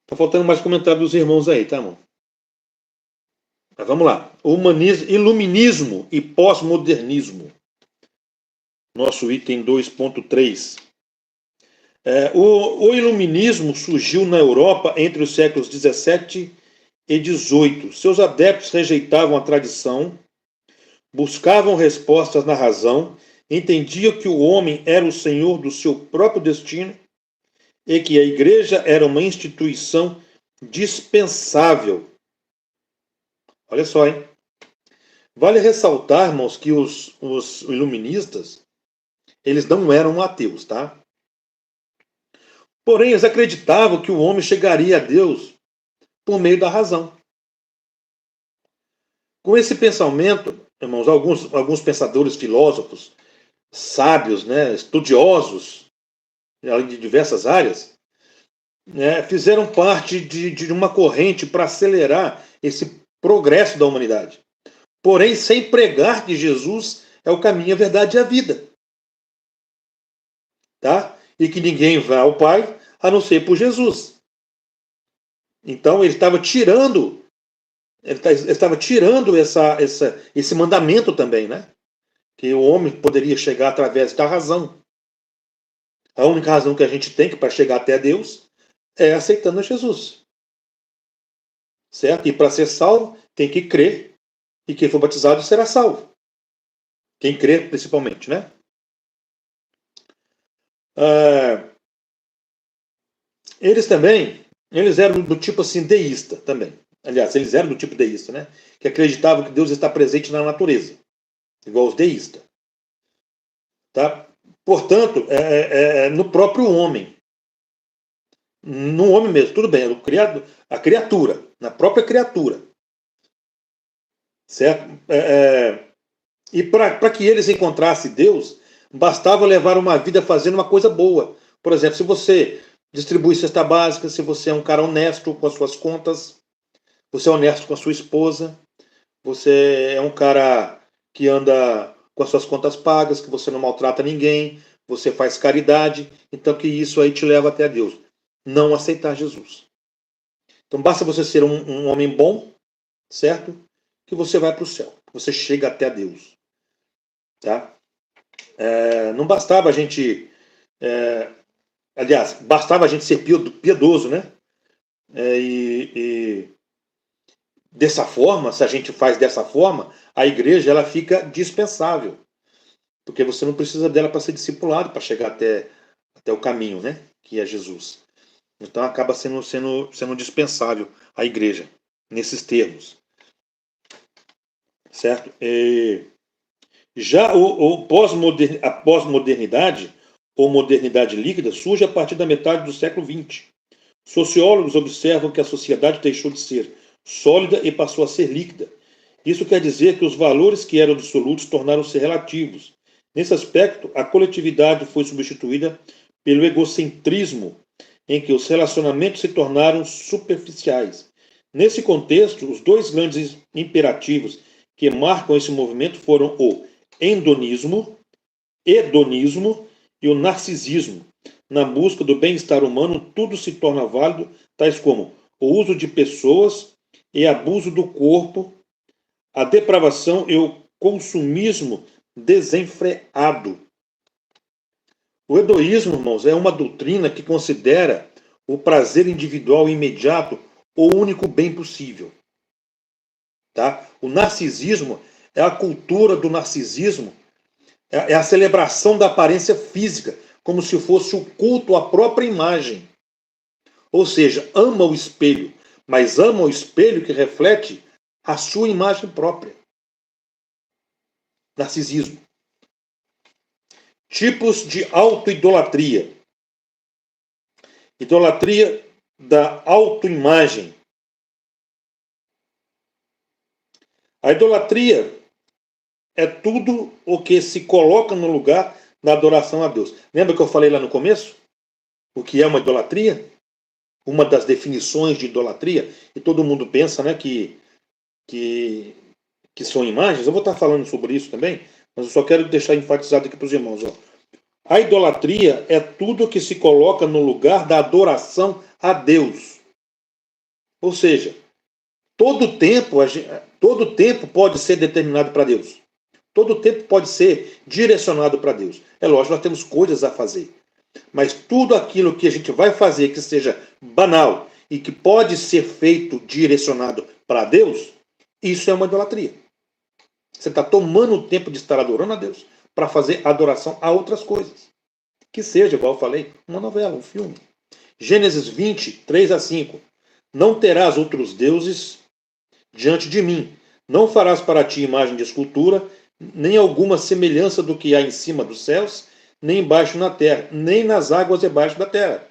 Tá faltando mais comentário dos irmãos aí, tá, irmão? Mas vamos lá. Iluminismo e pós-modernismo. Nosso item 2.3. O iluminismo surgiu na Europa entre os séculos 17 e 18. Seus adeptos rejeitavam a tradição, buscavam respostas na razão, entendiam que o homem era o senhor do seu próprio destino e que a igreja era uma instituição dispensável. Olha só, hein? Vale ressaltar, irmãos, que os iluministas, eles não eram ateus, tá? Porém, eles acreditavam que o homem chegaria a Deus por meio da razão. Com esse pensamento, irmãos, alguns pensadores filósofos, sábios, né, estudiosos de diversas áreas, né, fizeram parte de uma corrente para acelerar esse progresso da humanidade. Porém, sem pregar que Jesus é o caminho, a verdade e a vida. Tá? E que ninguém vá ao Pai a não ser por Jesus. Então ele estava tirando, esse mandamento também, né? Que o homem poderia chegar através da razão. A única razão que a gente tem para chegar até Deus é aceitando Jesus. Certo? E para ser salvo, tem que crer. E quem for batizado será salvo. Quem crê, principalmente, né? Eles eram do tipo assim, deísta também. Aliás, eles eram do tipo deísta, né? Que acreditavam que Deus está presente na natureza. Igual os deístas. Tá? Portanto, no próprio homem. No homem mesmo, tudo bem, a criatura, na própria criatura. Certo? E para que eles encontrassem Deus, bastava levar uma vida fazendo uma coisa boa. Por exemplo, se você distribui cesta básica, se você é um cara honesto com as suas contas, você é honesto com a sua esposa, você é um cara que anda com as suas contas pagas, que você não maltrata ninguém, você faz caridade, então que isso aí te leva até a Deus. Não aceitar Jesus. Então basta você ser um homem bom, certo? Que você vai para o céu, que você chega até a Deus. Tá? Não bastava a gente... aliás, bastava a gente ser piedoso, né? E dessa forma, se a gente faz dessa forma, a igreja ela fica dispensável. Porque você não precisa dela para ser discipulado, para chegar até o caminho, né? Que é Jesus. Então acaba sendo dispensável a igreja, nesses termos. Certo? Já a pós-modernidade, ou modernidade líquida, surge a partir da metade do século XX. Sociólogos observam que a sociedade deixou de ser sólida e passou a ser líquida. Isso quer dizer que os valores que eram absolutos tornaram-se relativos. Nesse aspecto, a coletividade foi substituída pelo egocentrismo, em que os relacionamentos se tornaram superficiais. Nesse contexto, os dois grandes imperativos que marcam esse movimento foram o hedonismo e o narcisismo. Na busca do bem-estar humano, tudo se torna válido, tais como o uso de pessoas e abuso do corpo, a depravação e o consumismo desenfreado. O hedoísmo, irmãos, é uma doutrina que considera o prazer individual e imediato o único bem possível. Tá? O narcisismo é a cultura do narcisismo, é a celebração da aparência física, como se fosse o culto à própria imagem. Ou seja, ama o espelho, mas ama o espelho que reflete a sua imagem própria. Narcisismo. Tipos de autoidolatria. Idolatria da autoimagem. A idolatria é tudo o que se coloca no lugar da adoração a Deus. Lembra que eu falei lá no começo? O que é uma idolatria? Uma das definições de idolatria. E todo mundo pensa, né, que são imagens. Eu vou estar falando sobre isso também, mas eu só quero deixar enfatizado aqui para os irmãos. Ó. A idolatria é tudo que se coloca no lugar da adoração a Deus. Ou seja, todo tempo pode ser determinado para Deus. Todo tempo pode ser direcionado para Deus. É lógico, nós temos coisas a fazer. Mas tudo aquilo que a gente vai fazer que seja banal e que pode ser feito direcionado para Deus, isso é uma idolatria. Você está tomando o tempo de estar adorando a Deus para fazer adoração a outras coisas. Que seja, igual eu falei, uma novela, um filme. Gênesis 20, 3-5. Não terás outros deuses diante de mim. Não farás para ti imagem de escultura, nem alguma semelhança do que há em cima dos céus, nem embaixo na terra, nem nas águas debaixo da terra.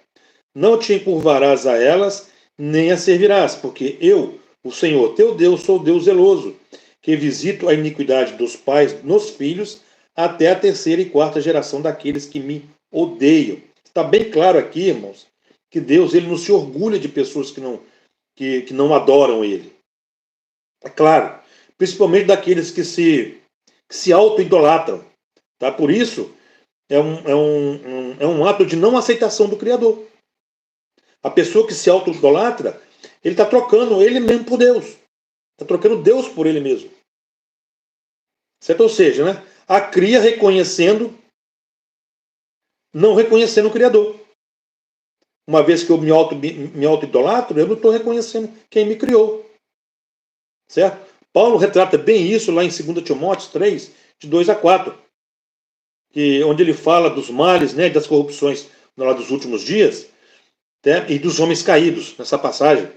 Não te encurvarás a elas, nem as servirás, porque eu, o Senhor teu Deus, sou Deus zeloso, que visito a iniquidade dos pais nos filhos, até a terceira e quarta geração daqueles que me odeiam. Está bem claro aqui, irmãos, que Deus ele não se orgulha de pessoas que não adoram Ele. É claro, principalmente daqueles que se auto-idolatram. Tá? Por isso, é um ato de não aceitação do Criador. A pessoa que se auto-idolatra, ele está trocando ele mesmo por Deus. Está trocando Deus por ele mesmo. Certo? Ou seja, né? A cria reconhecendo, não reconhecendo o Criador. Uma vez que eu me auto-idolatro, eu não estou reconhecendo quem me criou. Certo? Paulo retrata bem isso lá em 2 Timóteo 3, de 2-4, onde ele fala dos males, né, das corrupções lá dos últimos dias, né, e dos homens caídos, nessa passagem.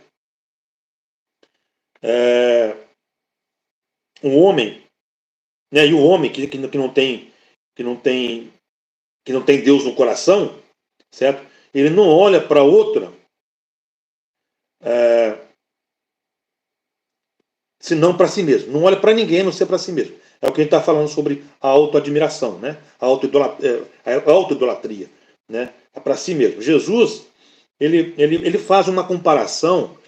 Um homem, né, e o homem que não tem Deus no coração, certo? Ele não olha para outra senão para si mesmo. Não olha para ninguém, a não ser para si mesmo. É o que a gente está falando sobre a autoadmiração, né? A autoidolatria, né? É para si mesmo. Jesus, ele faz uma comparação,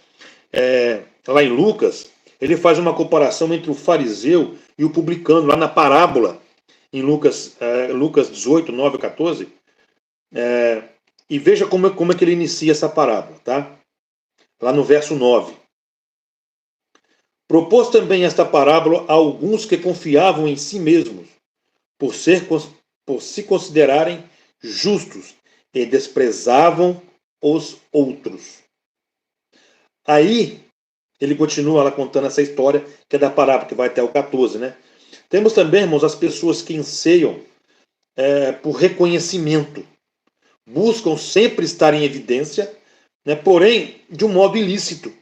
lá em Lucas, ele faz uma comparação entre o fariseu e o publicano, lá na parábola, em Lucas 18, 9-14. E veja como é que ele inicia essa parábola, tá? Lá no verso 9. Propôs também esta parábola a alguns que confiavam em si mesmos, por se considerarem justos, e desprezavam os outros. Aí, ele continua lá contando essa história, que é da parábola, que vai até o 14, né? Temos também, irmãos, as pessoas que anseiam por reconhecimento, buscam sempre estar em evidência, né? Porém, de um modo ilícito.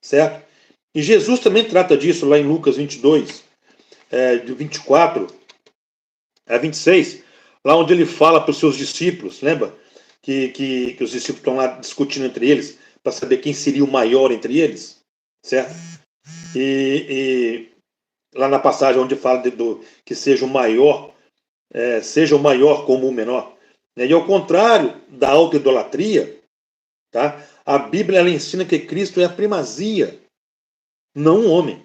Certo? E Jesus também trata disso lá em Lucas 22, de 24-26, lá onde ele fala para os seus discípulos, lembra? Que os discípulos estão lá discutindo entre eles para saber quem seria o maior entre eles, certo? E lá na passagem onde fala que seja o maior como o menor. Né? E ao contrário da autoidolatria, tá? A Bíblia ela ensina que Cristo é a primazia, não um homem.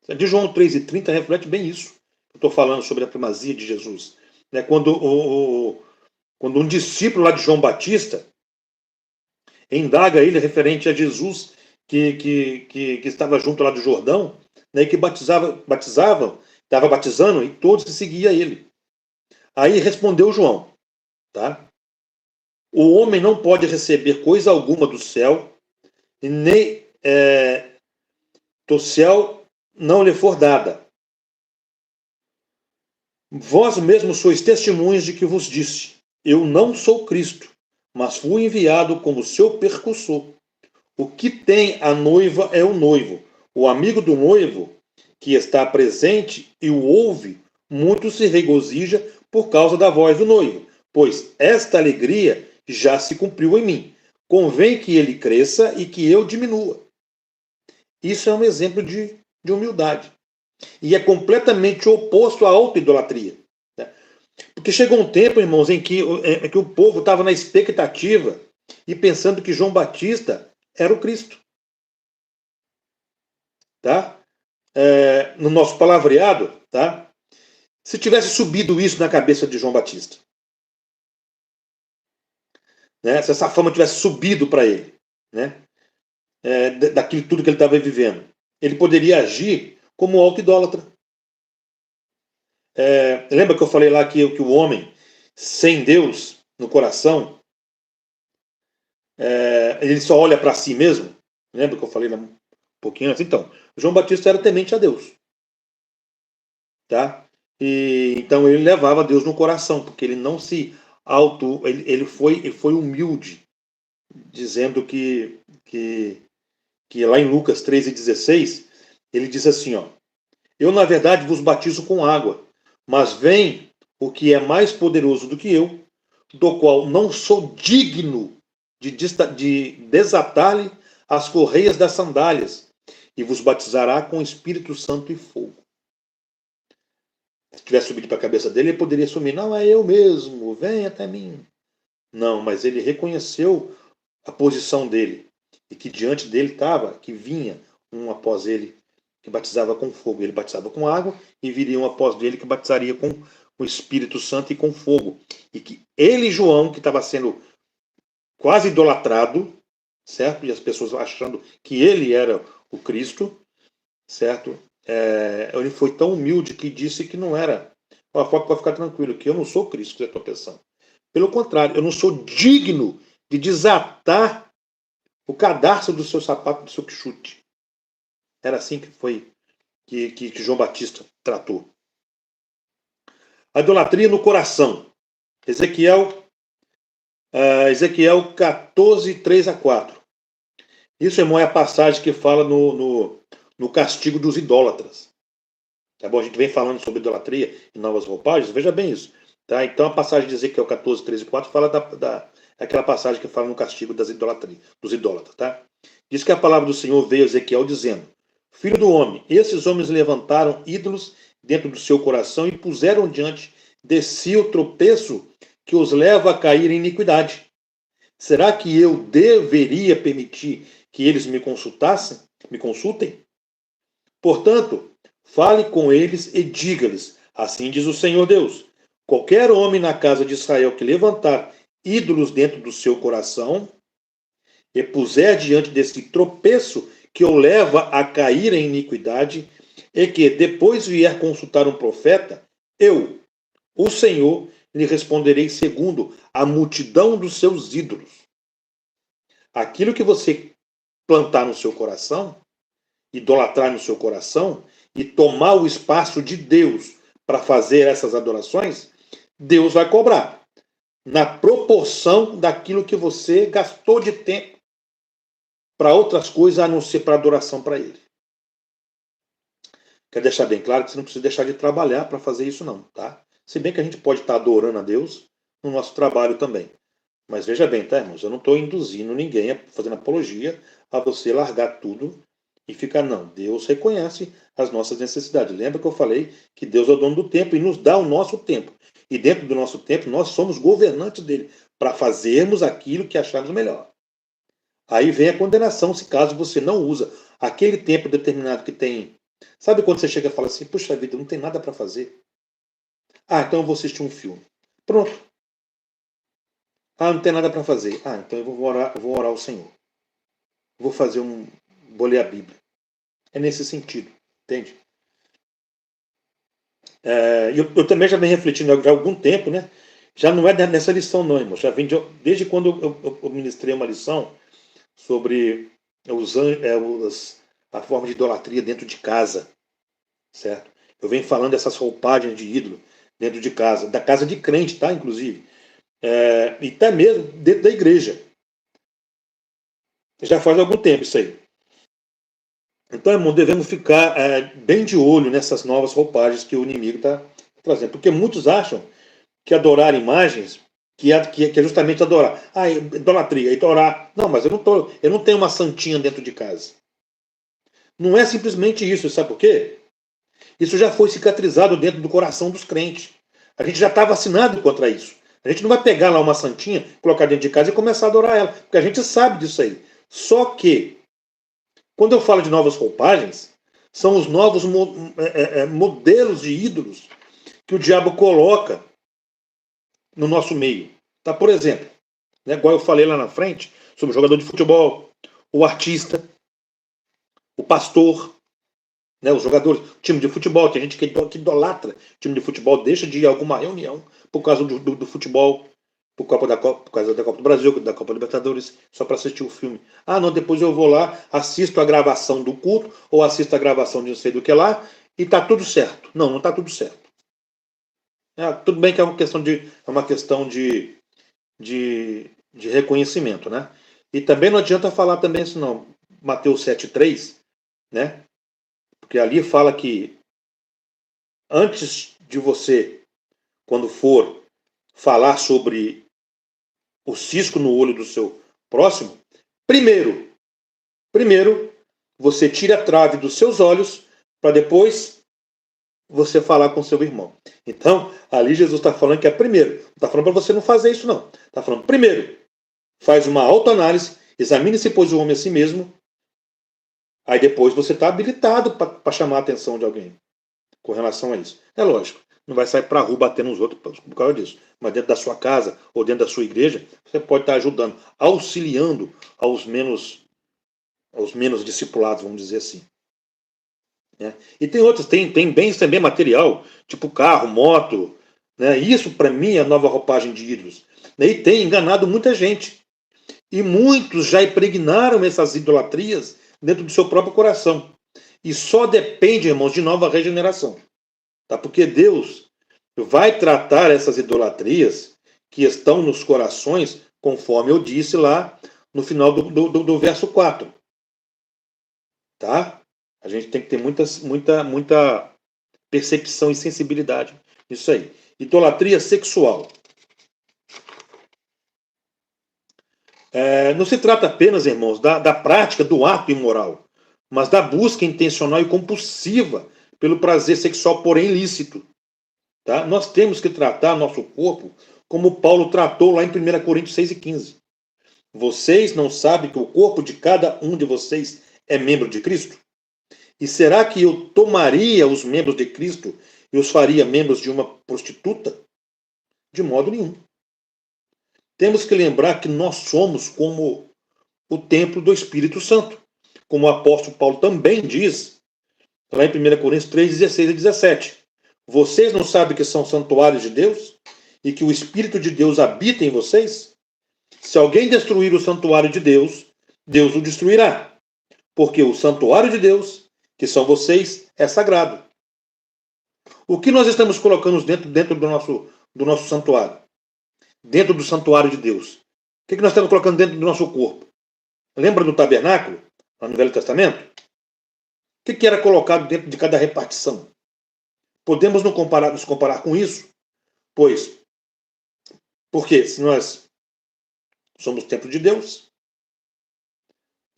De João 3:30 reflete bem isso. Eu estou falando sobre a primazia de Jesus. Né? Quando um discípulo lá de João Batista indaga ele referente a Jesus que estava junto lá do Jordão, né, que estava batizando e todos que seguiam ele. Aí respondeu João, tá? O homem não pode receber coisa alguma do céu, e nem do céu não lhe for dada. Vós mesmos sois testemunhas de que vos disse, eu não sou Cristo, mas fui enviado como seu percussor. O que tem a noiva é o noivo. O amigo do noivo, que está presente e o ouve, muito se regozija por causa da voz do noivo, pois esta alegria já se cumpriu em mim. Convém que ele cresça e que eu diminua. Isso é um exemplo de humildade. E é completamente oposto à autoidolatria. Né? Porque chegou um tempo, irmãos, em que o povo estava na expectativa e pensando que João Batista era o Cristo. Tá? No nosso palavreado, tá? se tivesse subido isso na cabeça de João Batista? Né? Se essa fama tivesse subido para ele, né? Daquilo tudo que ele estava vivendo, ele poderia agir como auto-idólatra. Lembra que eu falei lá que o homem sem Deus no coração, ele só olha para si mesmo? Lembra que eu falei lá um pouquinho antes? Então, João Batista era temente a Deus. Tá? E então ele levava Deus no coração, porque ele não se auto. Ele foi humilde, dizendo que lá em Lucas 13,16, ele diz assim: ó, eu na verdade vos batizo com água, mas vem o que é mais poderoso do que eu, do qual não sou digno de desatar-lhe as correias das sandálias, e vos batizará com Espírito Santo e fogo. Se tivesse subido para a cabeça dele, ele poderia assumir: não, é eu mesmo, vem até mim. Não, mas ele reconheceu a posição dele, e que diante dele estava, que vinha um após ele que batizava com fogo. Ele batizava com água, e viria um após dele que batizaria com o Espírito Santo e com fogo. E que ele, João, que estava sendo quase idolatrado, certo? E as pessoas achando que ele era o Cristo, certo? Ele foi tão humilde que disse que não era. Pode ficar tranquilo, que eu não sou Cristo que você está pensando. Pelo contrário, eu não sou digno de desatar o cadarço do seu sapato, do seu chute. Era assim que foi que João Batista tratou. A idolatria no coração. Ezequiel 14, 3-4. Isso, irmão, é a passagem que fala no castigo dos idólatras. Tá bom? A gente vem falando sobre idolatria e novas roupagens, veja bem isso. Tá? Então a passagem de Ezequiel 14, 3 e 4 fala aquela passagem que fala no castigo das idolatrias, dos idólatras. Tá? Diz que a palavra do Senhor veio a Ezequiel dizendo: Filho do homem, esses homens levantaram ídolos dentro do seu coração e puseram diante de si o tropeço que os leva a cair em iniquidade. Será que eu deveria permitir que eles me consultem? Portanto, fale com eles e diga-lhes: assim diz o Senhor Deus, qualquer homem na casa de Israel que levantar ídolos dentro do seu coração e puser diante desse tropeço que o leva a cair em iniquidade, e que depois vier consultar um profeta, eu, o Senhor, lhe responderei segundo a multidão dos seus ídolos. Aquilo que você plantar no seu coração, idolatrar no seu coração, e tomar o espaço de Deus para fazer essas adorações, Deus vai cobrar na proporção daquilo que você gastou de tempo para outras coisas, a não ser para adoração para Ele. Quer deixar bem claro que você não precisa deixar de trabalhar para fazer isso não, tá? Se bem que a gente pode estar adorando a Deus no nosso trabalho também. Mas veja bem, tá, irmãos? Eu não estou induzindo ninguém, fazendo apologia a você largar tudo e ficar, não. Deus reconhece as nossas necessidades. Lembra que eu falei que Deus é o dono do tempo e nos dá o nosso tempo. E dentro do nosso tempo, nós somos governantes dele, para fazermos aquilo que acharmos melhor. Aí vem a condenação, se caso você não usa aquele tempo determinado que tem. Sabe quando você chega e fala assim: puxa vida, não tem nada para fazer? Ah, então eu vou assistir um filme. Pronto. Ah, não tem nada para fazer. Ah, então eu vou orar ao Senhor. Vou ler a Bíblia. É nesse sentido, entende? Eu também já venho refletindo já há algum tempo, né? Já não é nessa lição não, irmão. Já vem desde quando eu ministrei uma lição sobre a forma de idolatria dentro de casa, certo? Eu venho falando dessas roupagens de ídolo dentro de casa, da casa de crente, tá? Inclusive. E até mesmo dentro da igreja. Já faz algum tempo isso aí. Então, irmão, devemos ficar bem de olho nessas novas roupagens que o inimigo está trazendo. Porque muitos acham que adorar imagens, que é justamente adorar. Ah, idolatria, adorar. Não, mas eu não tenho uma santinha dentro de casa. Não é simplesmente isso, sabe por quê? Isso já foi cicatrizado dentro do coração dos crentes. A gente já está vacinado contra isso. A gente não vai pegar lá uma santinha, colocar dentro de casa e começar a adorar ela, porque a gente sabe disso aí. Só que, quando eu falo de novas roupagens, são os novos modelos de ídolos que o diabo coloca no nosso meio. Tá? Por exemplo, né, igual eu falei lá na frente, sobre o jogador de futebol, o artista, o pastor, né, os jogadores, time de futebol, tem gente que idolatra time de futebol, deixa de ir a alguma reunião por causa do futebol, por causa da Copa do Brasil, da Copa Libertadores, só para assistir o filme. Ah, não, depois eu vou lá, assisto a gravação do culto, ou assisto a gravação de não sei do que lá, e tá tudo certo. Não, não tá tudo certo. Tudo bem que é uma questão de reconhecimento, né? E também não adianta falar também isso não. Mateus 7,3, né? Porque ali fala que antes de você, quando for falar sobre o cisco no olho do seu próximo, primeiro você tira a trave dos seus olhos para depois você falar com seu irmão. Então, ali Jesus está falando que é primeiro. Não está falando para você não fazer isso, não. Está falando primeiro, faz uma autoanálise, examine-se, pois, o homem a si mesmo, aí depois você está habilitado para chamar a atenção de alguém com relação a isso. É lógico, não vai sair para a rua batendo nos outros por causa disso. Mas dentro da sua casa ou dentro da sua igreja, você pode estar ajudando, auxiliando aos menos discipulados, vamos dizer assim. Né? E tem outros, tem bens também material, tipo carro, moto. Né? Isso, para mim, é a nova roupagem de ídolos. E tem enganado muita gente. E muitos já impregnaram essas idolatrias dentro do seu próprio coração. E só depende, irmãos, de nova regeneração. Tá? Porque Deus vai tratar essas idolatrias que estão nos corações, conforme eu disse lá no final do verso 4. Tá? A gente tem que ter muita percepção e sensibilidade nisso aí. Idolatria sexual. Não se trata apenas, irmãos, da prática do ato imoral, mas da busca intencional e compulsiva pelo prazer sexual, porém ilícito. Tá? Nós temos que tratar nosso corpo como Paulo tratou lá em 1 Coríntios 6,15. Vocês não sabem que o corpo de cada um de vocês é membro de Cristo? E será que eu tomaria os membros de Cristo e os faria membros de uma prostituta? De modo nenhum. Temos que lembrar que nós somos como o templo do Espírito Santo. Como o apóstolo Paulo também diz, lá em 1 Coríntios 3, 16 e 17. Vocês não sabem que são santuários de Deus e que o Espírito de Deus habita em vocês? Se alguém destruir o santuário de Deus, Deus o destruirá. Porque o santuário de Deus, que são vocês, é sagrado. O que nós estamos colocando dentro do nosso santuário? Dentro do santuário de Deus. O que nós estamos colocando dentro do nosso corpo? Lembra do tabernáculo, lá no Velho Testamento? O que era colocado dentro de cada repartição? Podemos nos comparar com isso? Pois, porque se nós somos templo de Deus,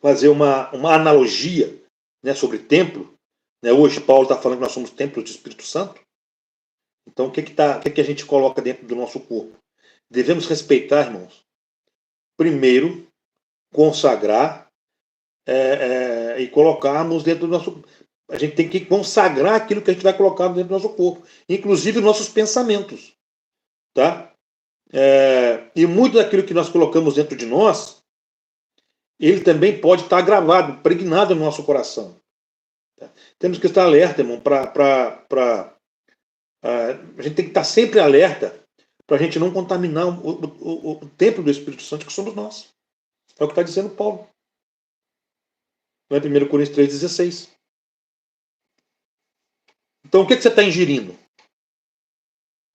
fazer uma analogia, né, sobre templo, né, hoje Paulo está falando que nós somos templos do Espírito Santo. Então, o que a gente coloca dentro do nosso corpo? Devemos respeitar, irmãos. Primeiro, consagrar e colocarmos dentro do nosso. A gente tem que consagrar aquilo que a gente vai colocar dentro do nosso corpo, inclusive os nossos pensamentos. Tá? E muito daquilo que nós colocamos dentro de nós, ele também pode estar gravado, pregnado no nosso coração. Tá? Temos que estar alerta, irmão, a gente tem que estar sempre alerta para a gente não contaminar o templo do Espírito Santo que somos nós. É o que está dizendo Paulo. Não é 1 Coríntios 3,16. Então, o que você está ingerindo? O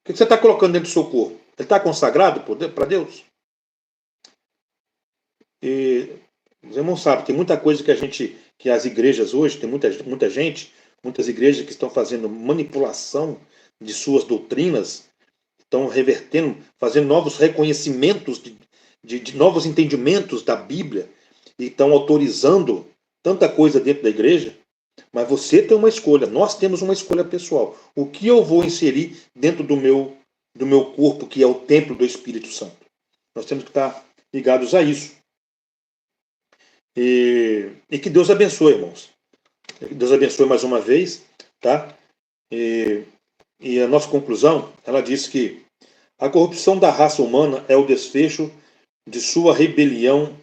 que você está colocando dentro do seu corpo? Ele está consagrado para Deus? E os irmãos sabem, tem muita coisa que as igrejas hoje, tem muita gente, muitas igrejas que estão fazendo manipulação de suas doutrinas, estão revertendo, fazendo novos reconhecimentos de novos entendimentos da Bíblia, e estão autorizando tanta coisa dentro da igreja. Mas você tem uma escolha, nós temos uma escolha pessoal. O que eu vou inserir dentro do meu corpo, que é o templo do Espírito Santo? Nós temos que estar ligados a isso. E que Deus abençoe, irmãos. Que Deus abençoe mais uma vez, tá? E E a nossa conclusão, ela diz que a corrupção da raça humana é o desfecho de sua rebelião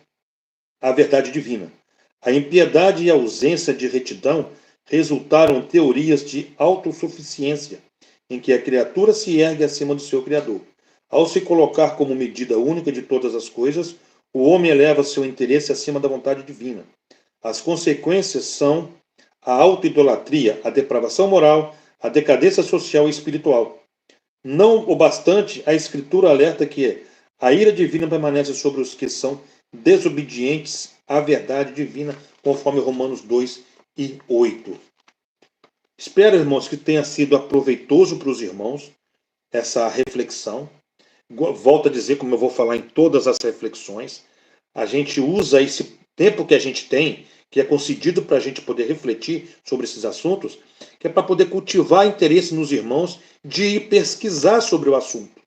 à verdade divina. A impiedade e a ausência de retidão resultaram em teorias de autossuficiência, em que a criatura se ergue acima do seu Criador. Ao se colocar como medida única de todas as coisas, o homem eleva seu interesse acima da vontade divina. As consequências são a autoidolatria, a depravação moral, a decadência social e espiritual. Não o bastante, a Escritura alerta que a ira divina permanece sobre os que são desobedientes à verdade divina, conforme Romanos 2 e 8. Espero, irmãos, que tenha sido aproveitoso para os irmãos essa reflexão. Volto a dizer, como eu vou falar em todas as reflexões, a gente usa esse tempo que a gente tem, que é concedido para a gente poder refletir sobre esses assuntos, que é para poder cultivar interesse nos irmãos de ir pesquisar sobre o assunto.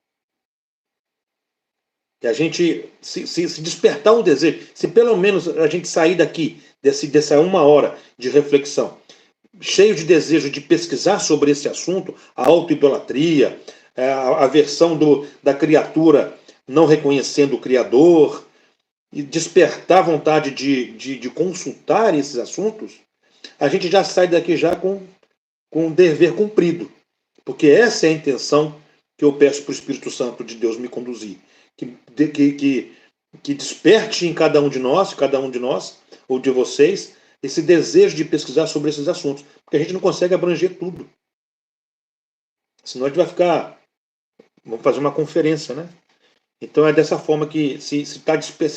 Que a gente se despertar um desejo, se pelo menos a gente sair daqui, dessa 1 hora de reflexão, cheio de desejo de pesquisar sobre esse assunto, a autoidolatria, a versão da criatura não reconhecendo o Criador, e despertar vontade de consultar esses assuntos, a gente já sai daqui já com o dever cumprido. Porque essa é a intenção que eu peço para o Espírito Santo de Deus me conduzir. Que desperte em cada um de nós, ou de vocês, esse desejo de pesquisar sobre esses assuntos. Porque a gente não consegue abranger tudo. Senão a gente vai ficar... Vamos fazer uma conferência, né? Então é dessa forma que, se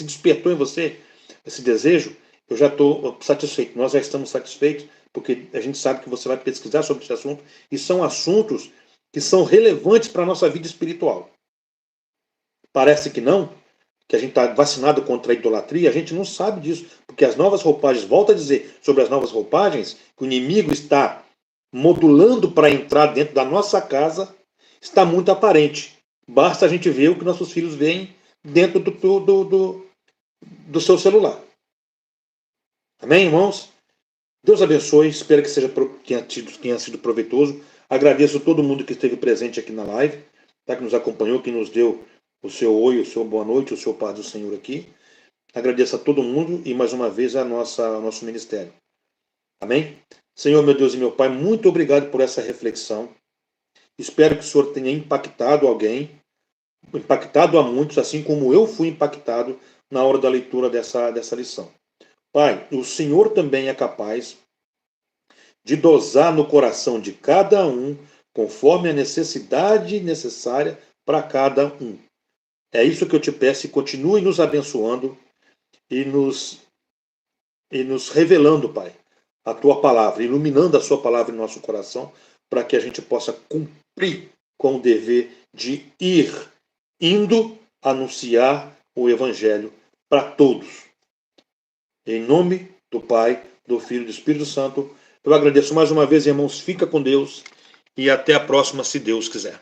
despertou em você esse desejo, eu já estou satisfeito. Nós já estamos satisfeitos, porque a gente sabe que você vai pesquisar sobre esse assunto, e são assuntos que são relevantes para a nossa vida espiritual. Parece que não, que a gente está vacinado contra a idolatria, a gente não sabe disso, porque as novas roupagens, volto a dizer, sobre as novas roupagens, que o inimigo está modulando para entrar dentro da nossa casa, está muito aparente. Basta a gente ver o que nossos filhos veem dentro do seu celular. Amém, irmãos? Deus abençoe, espero que tenha sido proveitoso. Agradeço a todo mundo que esteve presente aqui na live, tá, que nos acompanhou, que nos deu o seu oi, o seu boa noite, o seu paz do Senhor aqui. Agradeço a todo mundo e mais uma vez ao nosso ministério. Amém? Senhor, meu Deus e meu Pai, muito obrigado por essa reflexão. Espero que o Senhor tenha impactado alguém, impactado a muitos, assim como eu fui impactado na hora da leitura dessa lição. Pai, o Senhor também é capaz de dosar no coração de cada um conforme a necessidade necessária para cada um. É isso que eu te peço, e continue nos abençoando e nos revelando, Pai, a Tua palavra, iluminando a Sua palavra em nosso coração, para que a gente possa cumprir com o dever de indo anunciar o Evangelho para todos. Em nome do Pai, do Filho e do Espírito Santo, eu agradeço mais uma vez, irmãos. Fica com Deus e até a próxima, se Deus quiser.